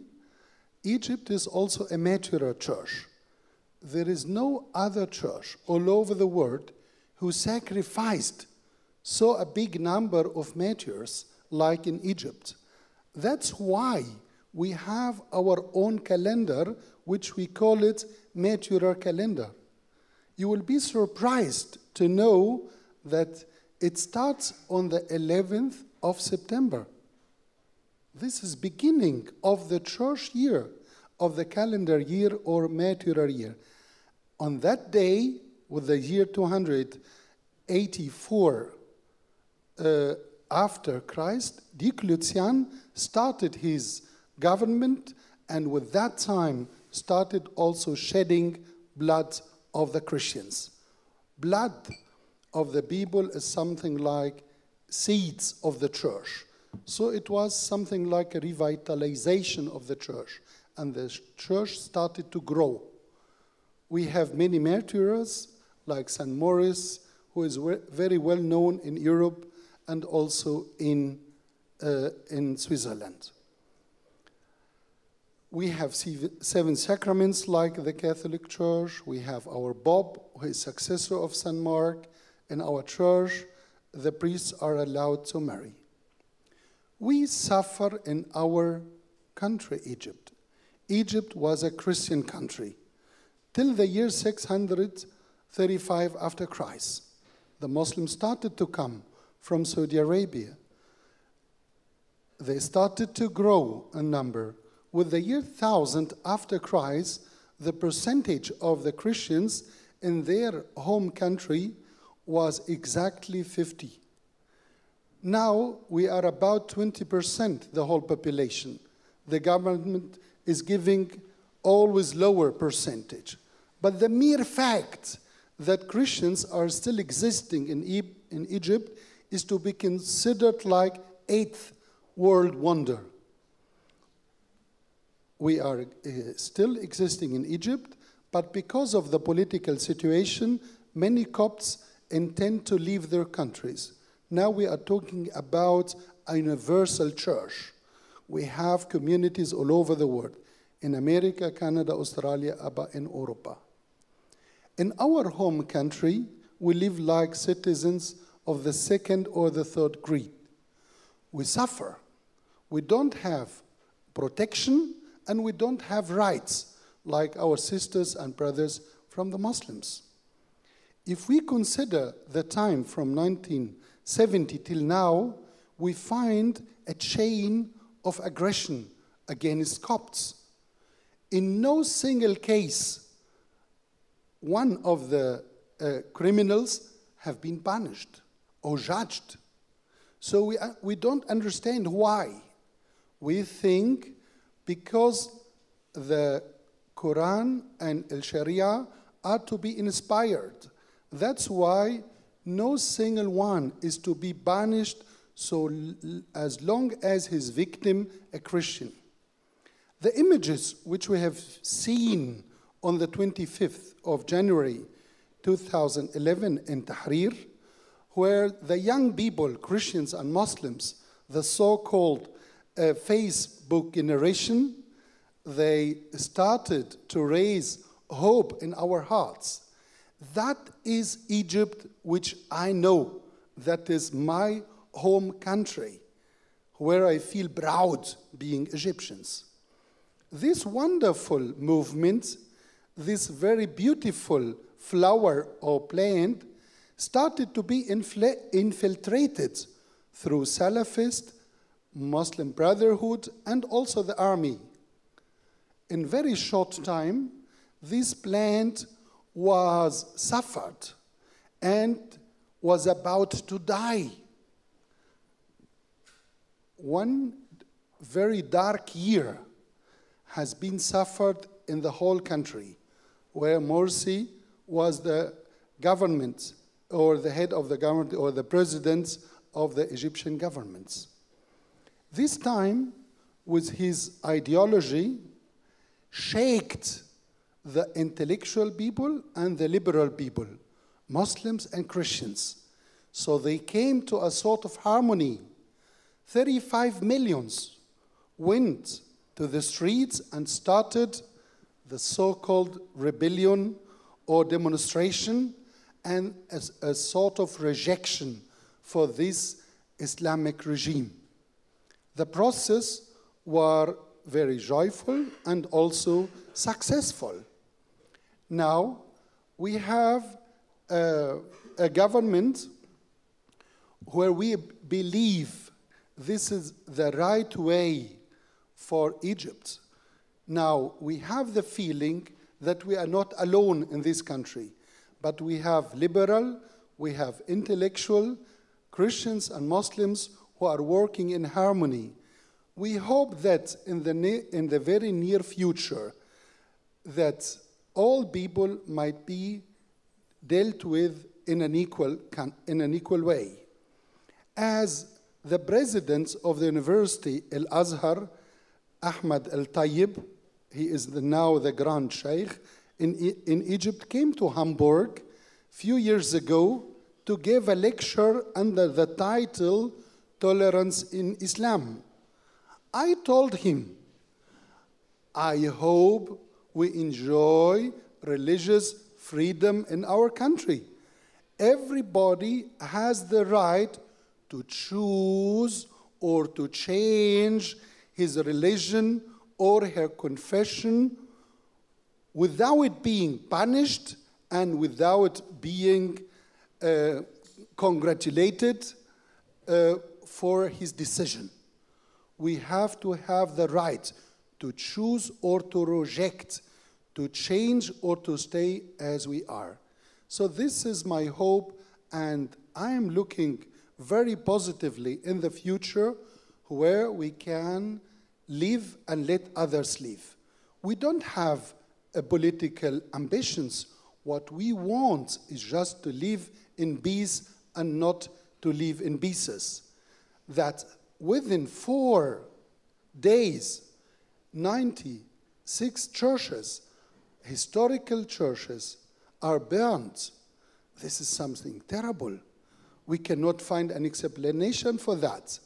Egypt is also a martyr church. There is no other church all over the world who sacrificed so a big number of martyrs like in Egypt. That's why we have our own calendar, which we call it martyr calendar. You will be surprised to know that it starts on the 11th of September. This is beginning of the church year, of the calendar year or martyr year. On that day, with the year 284 after Christ, Diocletian started his government, and with that time started also shedding blood of the Christians. Blood of the people is something like seeds of the church. So it was something like a revitalization of the church, and the church started to grow. We have many martyrs, like St. Maurice, who is very well known in Europe and also in Switzerland. We have 7 sacraments like the Catholic Church. We have our Bob, who is successor of St. Mark. In our church, the priests are allowed to marry. We suffer in our country, Egypt. Egypt was a Christian country till the year 635 after Christ. The Muslims started to come from Saudi Arabia. They started to grow in number. With the year 1000 after Christ, the percentage of the Christians in their home country was exactly 50. Now we are about 20%, the whole population. The government is giving always lower percentage. But the mere fact that Christians are still existing in Egypt is to be considered like 8th world wonder. We are still existing in Egypt, but because of the political situation, many Copts intend to leave their countries. Now we are talking about a universal church. We have communities all over the world, in America, Canada, Australia, in Europa. In our home country, we live like citizens of the 2nd or the 3rd grade. We suffer. We don't have protection, and we don't have rights like our sisters and brothers from the Muslims. If we consider the time from 1970 till now, we find a chain of aggression against Copts. In no single case one of the criminals have been punished or judged. So we don't understand why. We think because the Quran and Al-Sharia are to be inspired. That's why no single one is to be banished as long as his victim a Christian. The images which we have seen on the 25th of January 2011 in Tahrir, where the young people, Christians and Muslims, the so-called Facebook generation, they started to raise hope in our hearts. That is Egypt, which I know. That is my home country, where I feel proud being Egyptians. This wonderful movement, this very beautiful flower or plant, started to be infiltrated through Salafist, Muslim Brotherhood, and also the army. In very short time, this plant was suffered and was about to die. One very dark year has been suffered in the whole country, where Morsi was the government or the head of the government or the president of the Egyptian governments. This time, with his ideology, shaked the intellectual people and the liberal people, Muslims and Christians. So they came to a sort of harmony. 35 millions went to the streets and started the so-called rebellion or demonstration and a sort of rejection for this Islamic regime. The process was very joyful and also successful. Now we have a government where we believe this is the right way for Egypt. Now we have the feeling that we are not alone in this country, but we have liberal, we have intellectual, Christians and Muslims who are working in harmony. We hope that in the very near future that all people might be dealt with in an equal way. As the president of the University Al-Azhar, Ahmad Al-Tayyib, he is now the Grand Sheikh in Egypt, came to Hamburg a few years ago to give a lecture under the title Tolerance in Islam. I told him, I hope we enjoy religious freedom in our country. Everybody has the right to choose or to change his religion or her confession without being punished and without being congratulated for his decision. We have to have the right to choose or to reject, to change or to stay as we are. So this is my hope, and I am looking very positively in the future where we can live and let others live. We don't have political ambitions. What we want is just to live in peace and not to live in pieces. That within 4 days, 96 churches, historical churches, are burned. This is something terrible. We cannot find an explanation for that.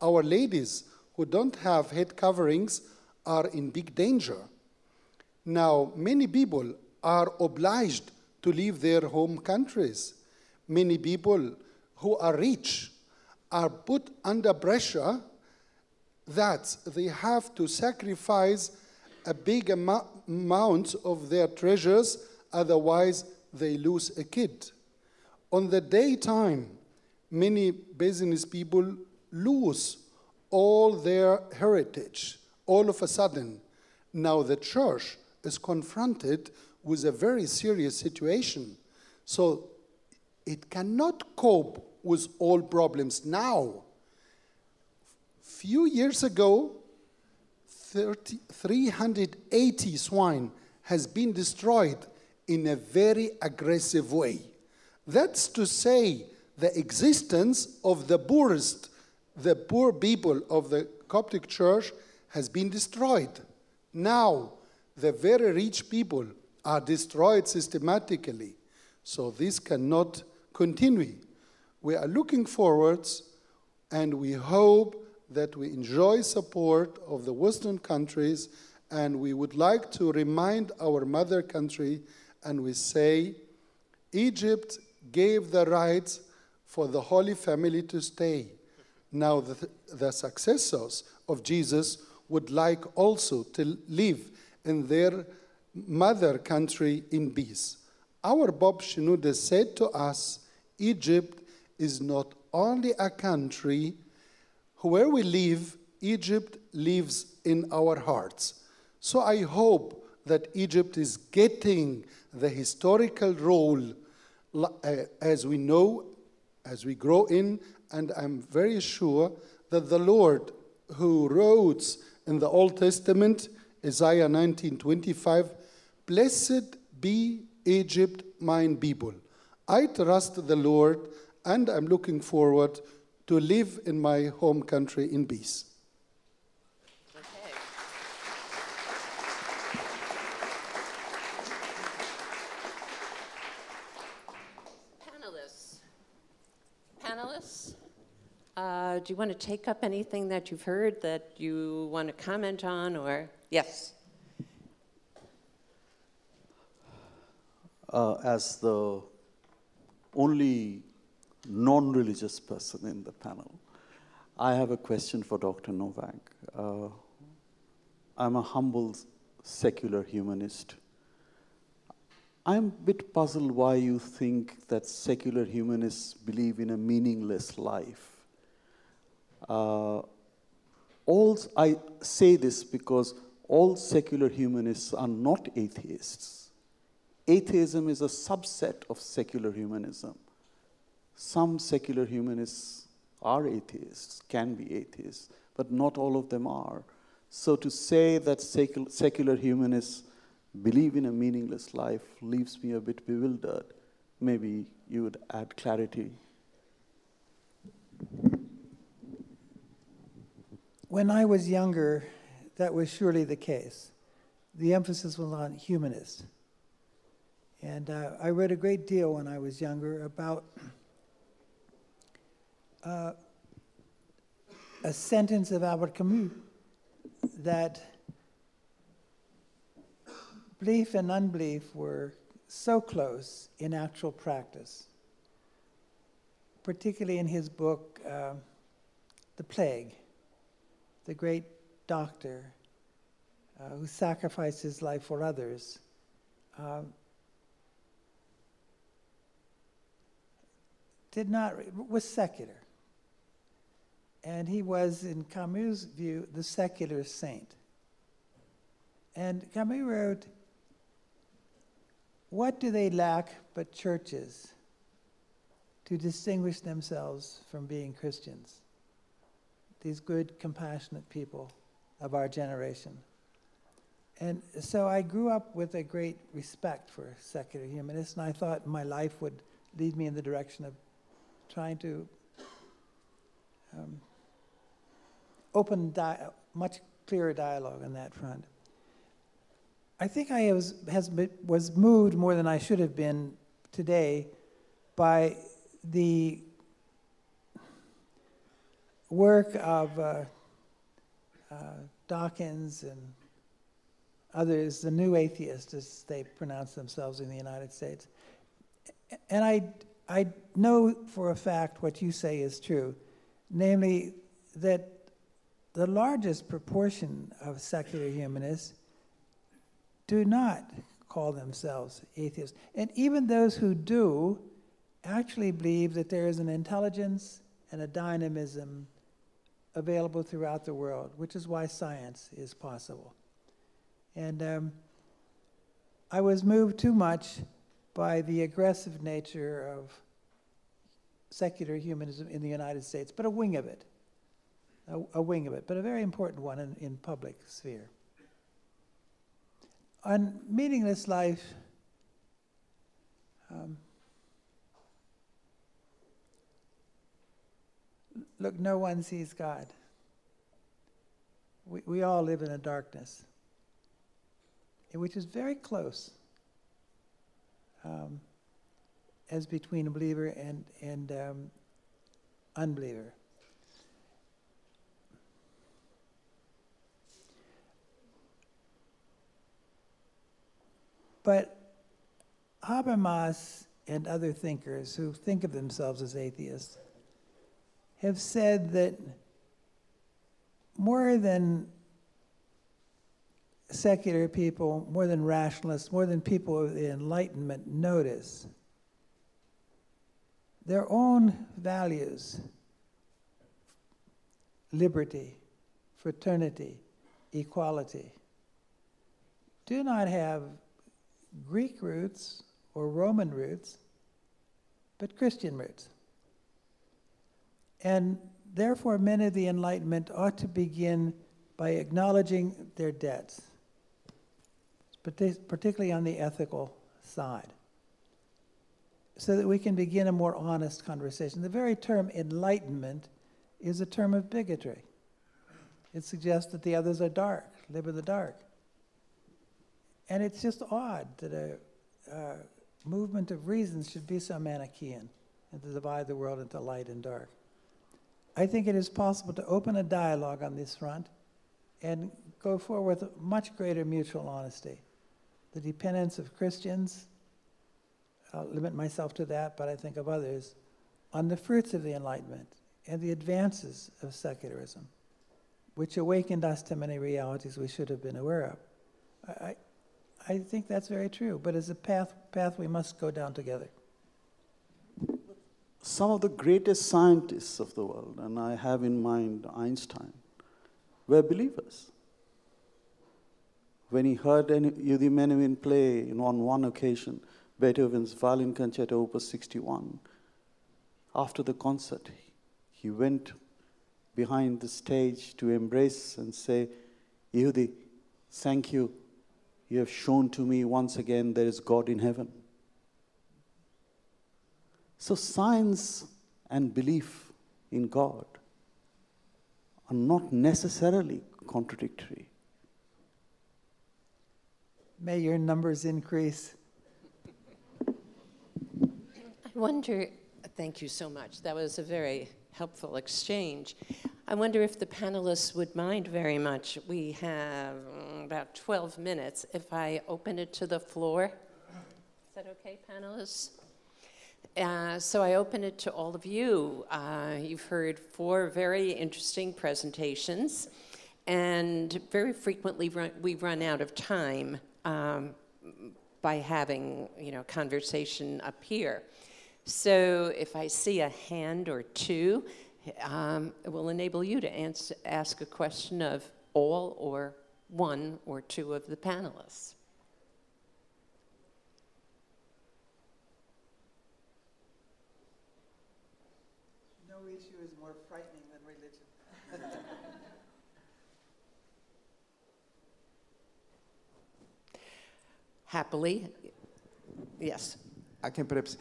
Our ladies who don't have head coverings are in big danger. Now, many people are obliged to leave their home countries. Many people who are rich are put under pressure that they have to sacrifice a big amount of their treasures, otherwise they lose a kid. On the daytime, many business people lose all their heritage all of a sudden. Now the church is confronted with a very serious situation. So it cannot cope with all problems now. Few years ago, 380 swine has been destroyed in a very aggressive way. That's to say the existence of the poorest, the poor people of the Coptic Church has been destroyed. Now, the very rich people are destroyed systematically. So this cannot continue. We are looking forwards, and we hope that we enjoy support of the Western countries, and we would like to remind our mother country, and we say, Egypt gave the rights for the Holy Family to stay. Now the successors of Jesus would like also to live in their mother country in peace. Our Bob Shenouda said to us, Egypt is not only a country where we live, Egypt lives in our hearts. So I hope that Egypt is getting the historical role as we know, as we grow in, and I'm very sure that the Lord who wrote in the Old Testament, Isaiah 19:25, blessed be Egypt, mine people. I trust the Lord, and I'm looking forward to live in my home country in peace. Okay. Panelists, do you want to take up anything that you've heard that you want to comment on, or yes? As the only non-religious person in the panel, I have a question for Dr. Novak. I'm a humble secular humanist. I'm a bit puzzled why you think that secular humanists believe in a meaningless life. I say this because all secular humanists are not atheists. Atheism is a subset of secular humanism. Some secular humanists are atheists, can be atheists, but not all of them are. So to say that secular humanists believe in a meaningless life leaves me a bit bewildered. Maybe you would add clarity. When I was younger, that was surely the case. The emphasis was on humanists. And I read a great deal when I was younger about a sentence of Albert Camus that belief and unbelief were so close in actual practice, particularly in his book, The Plague, the great doctor who sacrificed his life for others, was secular. And he was, in Camus' view, the secular saint. And Camus wrote, what do they lack but churches to distinguish themselves from being Christians? These good, compassionate people of our generation. And so I grew up with a great respect for secular humanists, and I thought my life would lead me in the direction of trying to open much clearer dialogue on that front. I think I was moved more than I should have been today by the work of Dawkins and others, the new atheists, as they pronounce themselves in the United States. And I know for a fact what you say is true, namely that the largest proportion of secular humanists do not call themselves atheists. And even those who do actually believe that there is an intelligence and a dynamism available throughout the world, which is why science is possible. And I was moved too much by the aggressive nature of secular humanism in the United States, but a wing of it, but a very important one in public sphere. On meaningless life, look, no one sees God. We all live in a darkness, which is very close as between a believer and unbeliever. But Habermas and other thinkers who think of themselves as atheists have said that more than secular people, more than rationalists, more than people of the Enlightenment notice, their own values, liberty, fraternity, equality, do not have Greek roots or Roman roots, but Christian roots. And therefore, men of the Enlightenment ought to begin by acknowledging their debts, particularly on the ethical side, so that we can begin a more honest conversation. The very term enlightenment is a term of bigotry. It suggests that the others are dark, live in the dark. And it's just odd that a movement of reason should be so Manichaean and to divide the world into light and dark. I think it is possible to open a dialogue on this front and go forward with much greater mutual honesty. The dependence of Christians, I'll limit myself to that, but I think of others, on the fruits of the Enlightenment and the advances of secularism, which awakened us to many realities we should have been aware of. I think that's very true, but as a path we must go down together. Some of the greatest scientists of the world, and I have in mind Einstein, were believers. When he heard the Menuhin play on one occasion, Beethoven's Violin Concerto Opus 61, after the concert, he went behind the stage to embrace and say, Yehudi, thank you. You have shown to me once again there is God in heaven. So science and belief in God are not necessarily contradictory. May your numbers increase. I wonder, thank you so much. That was a very helpful exchange. I wonder if the panelists would mind very much. We have about 12 minutes. If I open it to the floor, is that okay, panelists? So I open it to all of you. You've heard 4 very interesting presentations, and very frequently we run out of time by having conversation up here. So if I see a hand or two, it will enable you to ask a question of all or one or two of the panelists. No issue is more frightening than religion. Happily, yes. I can perhaps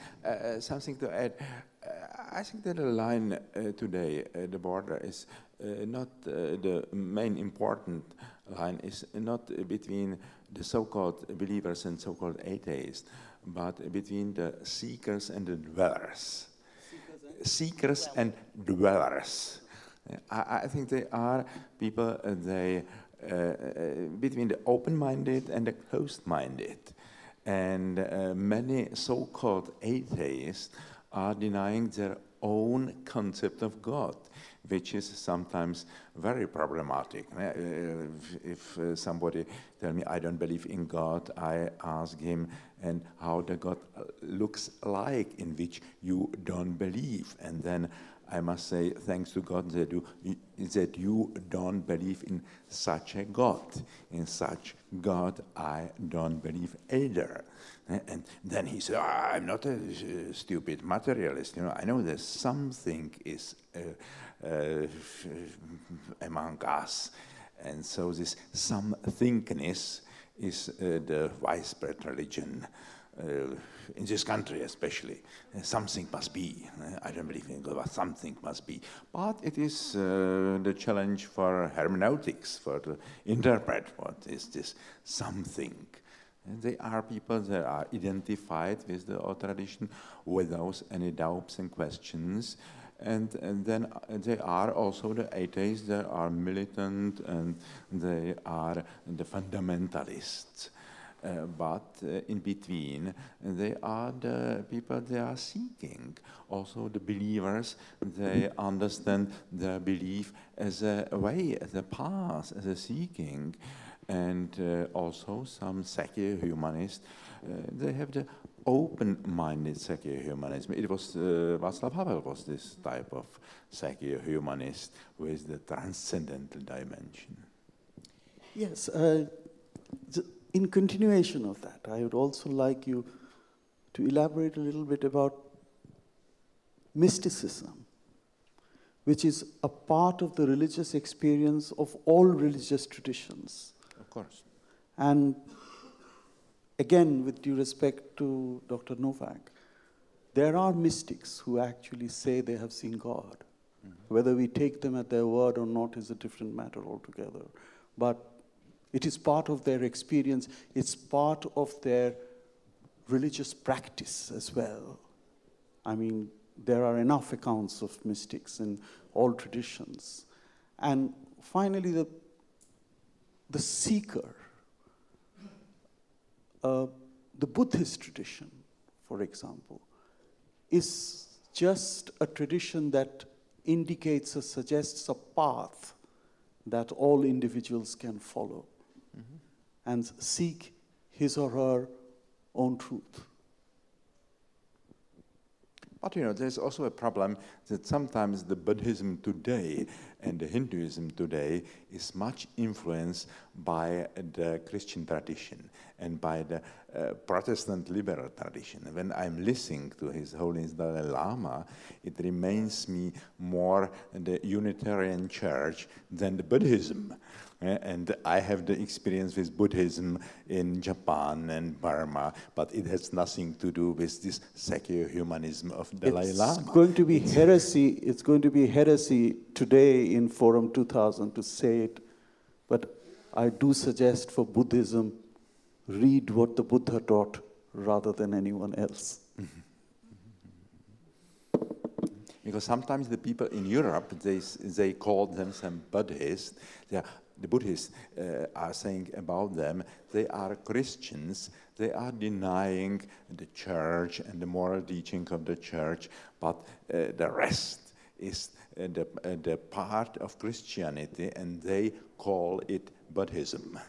something to add. I think that the line today, the border, is not the main important line, is not between the so-called believers and so-called atheists, but between the seekers and the dwellers. Seekers and dwellers. I think they are people, between the open-minded and the closed-minded. And many so-called atheists are denying their own concept of God, which is sometimes very problematic. If somebody tells me I don't believe in God, I ask him, and how the God looks like in which you don't believe. And then I must say thanks to God that you don't believe in such a God. In such God I don't believe either. And then he said, I'm not a stupid materialist. You know, I know that something is among us. And so this somethingness is the widespread religion in this country especially. Something must be. I don't believe in God, but something must be. But it is the challenge for hermeneutics, to interpret what is this something. And they are people that are identified with the old tradition without any doubts and questions. And then they are also the atheists that are militant, and they are the fundamentalists. But in between, they are the people they are seeking. Also the believers, they understand their belief as a way, as a path, as a seeking. And also some secular humanists, they have the open-minded secular humanism. It was Václav Havel was this type of secular humanist with the transcendental dimension. Yes, in continuation of that, I would also like you to elaborate a little bit about mysticism, which is a part of the religious experience of all religious traditions. Of course. And again, with due respect to Dr. Novak, there are mystics who actually say they have seen God. Mm-hmm. Whether we take them at their word or not is a different matter altogether. But it is part of their experience. It's part of their religious practice as well. I mean, there are enough accounts of mystics in all traditions. And finally, the seeker, the Buddhist tradition, for example, is just a tradition that indicates or suggests a path that all individuals can follow and seek his or her own truth. But you know, there's also a problem that sometimes the Buddhism today and the Hinduism today is much influenced by the Christian tradition and by the Protestant liberal tradition. When I'm listening to His Holiness Dalai Lama, it reminds me more the Unitarian Church than the Buddhism. And I have the experience with Buddhism in Japan and Burma, but it has nothing to do with this secular humanism of Dalai Lama. It's going to be heresy. It's going to be heresy today in Forum 2000 to say it, but I do suggest for Buddhism, read what the Buddha taught rather than anyone else. Because sometimes the people in Europe, they call themselves Buddhists. The Buddhists are saying about them, they are Christians, they are denying the church and the moral teaching of the church, but the rest is the part of Christianity, and they call it Buddhism.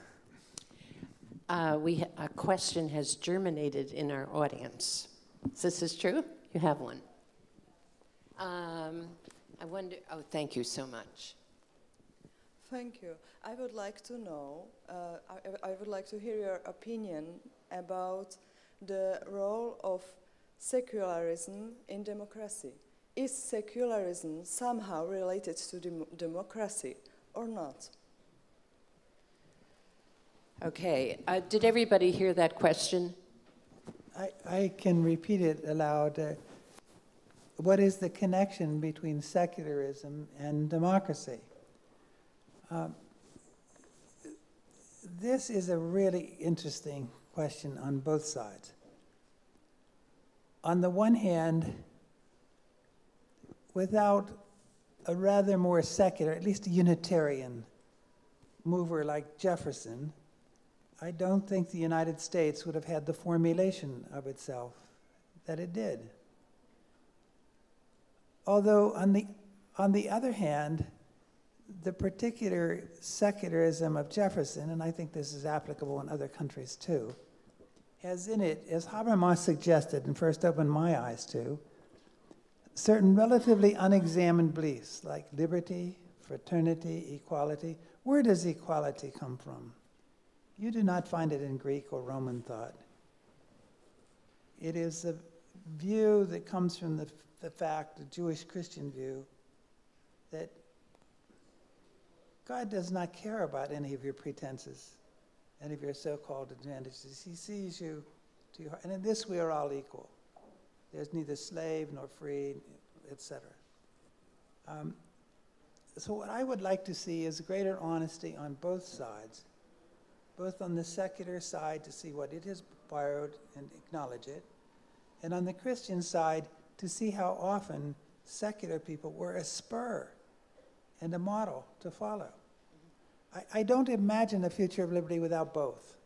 A question has germinated in our audience. Is this true? You have one. I wonder, thank you so much. Thank you. I would like to know, I would like to hear your opinion about the role of secularism in democracy. Is secularism somehow related to democracy or not? Okay, did everybody hear that question? I can repeat it aloud. What is the connection between secularism and democracy? This is a really interesting question on both sides. On the one hand, without a rather more secular, at least a Unitarian mover like Jefferson, I don't think the United States would have had the formulation of itself that it did. Although on the other hand, the particular secularism of Jefferson, and I think this is applicable in other countries too, has in it, as Habermas suggested and first opened my eyes to, certain relatively unexamined beliefs like liberty, fraternity, equality. Where does equality come from? You do not find it in Greek or Roman thought. It is a view that comes from the fact, the Jewish Christian view, that God does not care about any of your pretenses, any of your so-called advantages. He sees you to your heart. And in this we are all equal. There's neither slave nor free, etc. So what I would like to see is greater honesty on both sides, both on the secular side to see what it has borrowed and acknowledge it, and on the Christian side to see how often secular people were a spur and a model to follow. I don't imagine a future of liberty without both.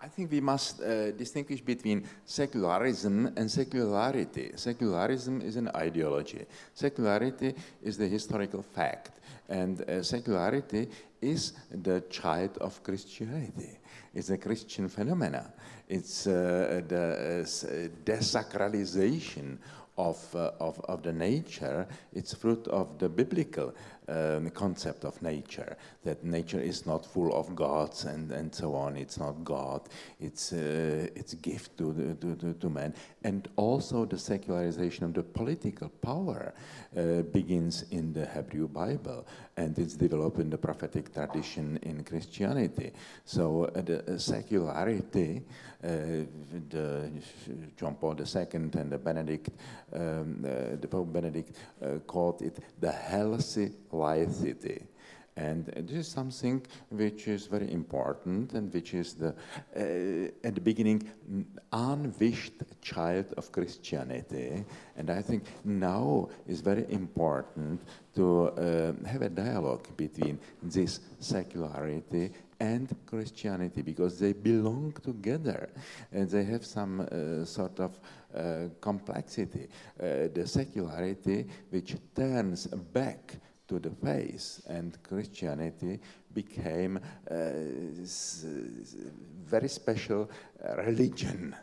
I think we must distinguish between secularism and secularity. Secularism is an ideology. Secularity is the historical fact. And secularity is the child of Christianity. It's a Christian phenomena. It's the desacralization of the nature. It's fruit of the biblical concept of nature, that nature is not full of gods and so on. It's not God. It's a gift to man. And also the secularization of the political power begins in the Hebrew Bible, and it's developed in the prophetic tradition in Christianity. So the secularity, the John Paul II and the Pope Benedict called it the healthy laicity. And this is something which is very important and which is at the beginning, unwished child of Christianity. And I think now is very important to have a dialogue between this secularity and Christianity, because they belong together and they have some sort of complexity. The secularity which turns back to the faith, and Christianity became very special religion,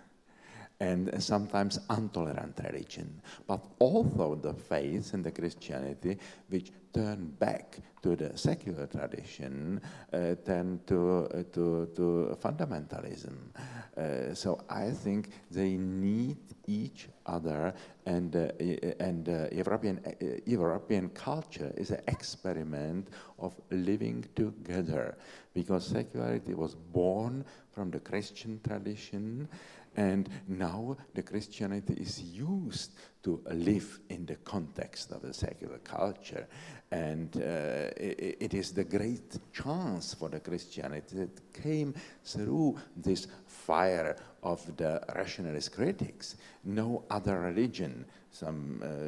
and sometimes intolerant religion. But also the faith and the Christianity which turn back to the secular tradition tend to fundamentalism. So I think they need each other, and European culture is an experiment of living together, because secularity was born from the Christian tradition, and now the Christianity is used to live in the context of the secular culture. And it is the great chance for the Christianity that came through this fire of the rationalist critics. No other religion,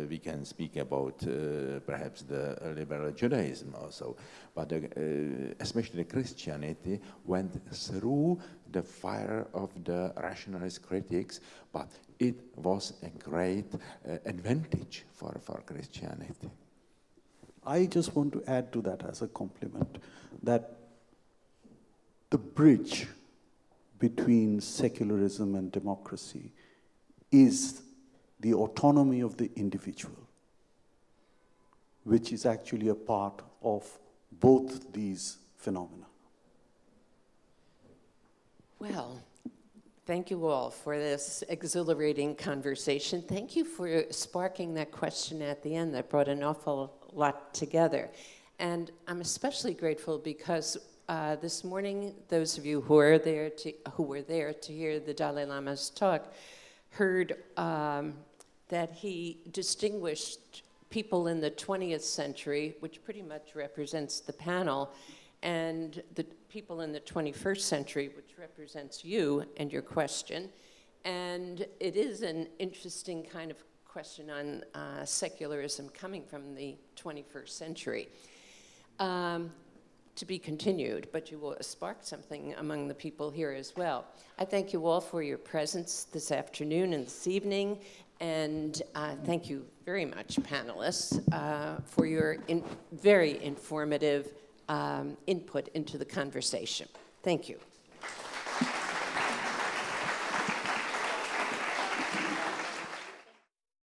we can speak about perhaps the liberal Judaism also, but especially Christianity went through the fire of the rationalist critics, but it was a great advantage for Christianity. I just want to add to that as a compliment that the bridge between secularism and democracy is the autonomy of the individual, which is actually a part of both these phenomena. Well, thank you all for this exhilarating conversation. Thank you for sparking that question at the end that brought an awful lot together. And I'm especially grateful because this morning, those of you who were there to hear the Dalai Lama's talk heard that he distinguished people in the 20th century, which pretty much represents the panel, and the people in the 21st century, which represents you and your question. And it is an interesting kind of question on secularism coming from the 21st century. To be continued, but you will spark something among the people here as well. I thank you all for your presence this afternoon and this evening, and thank you very much, panelists, for your very informative input into the conversation. Thank you.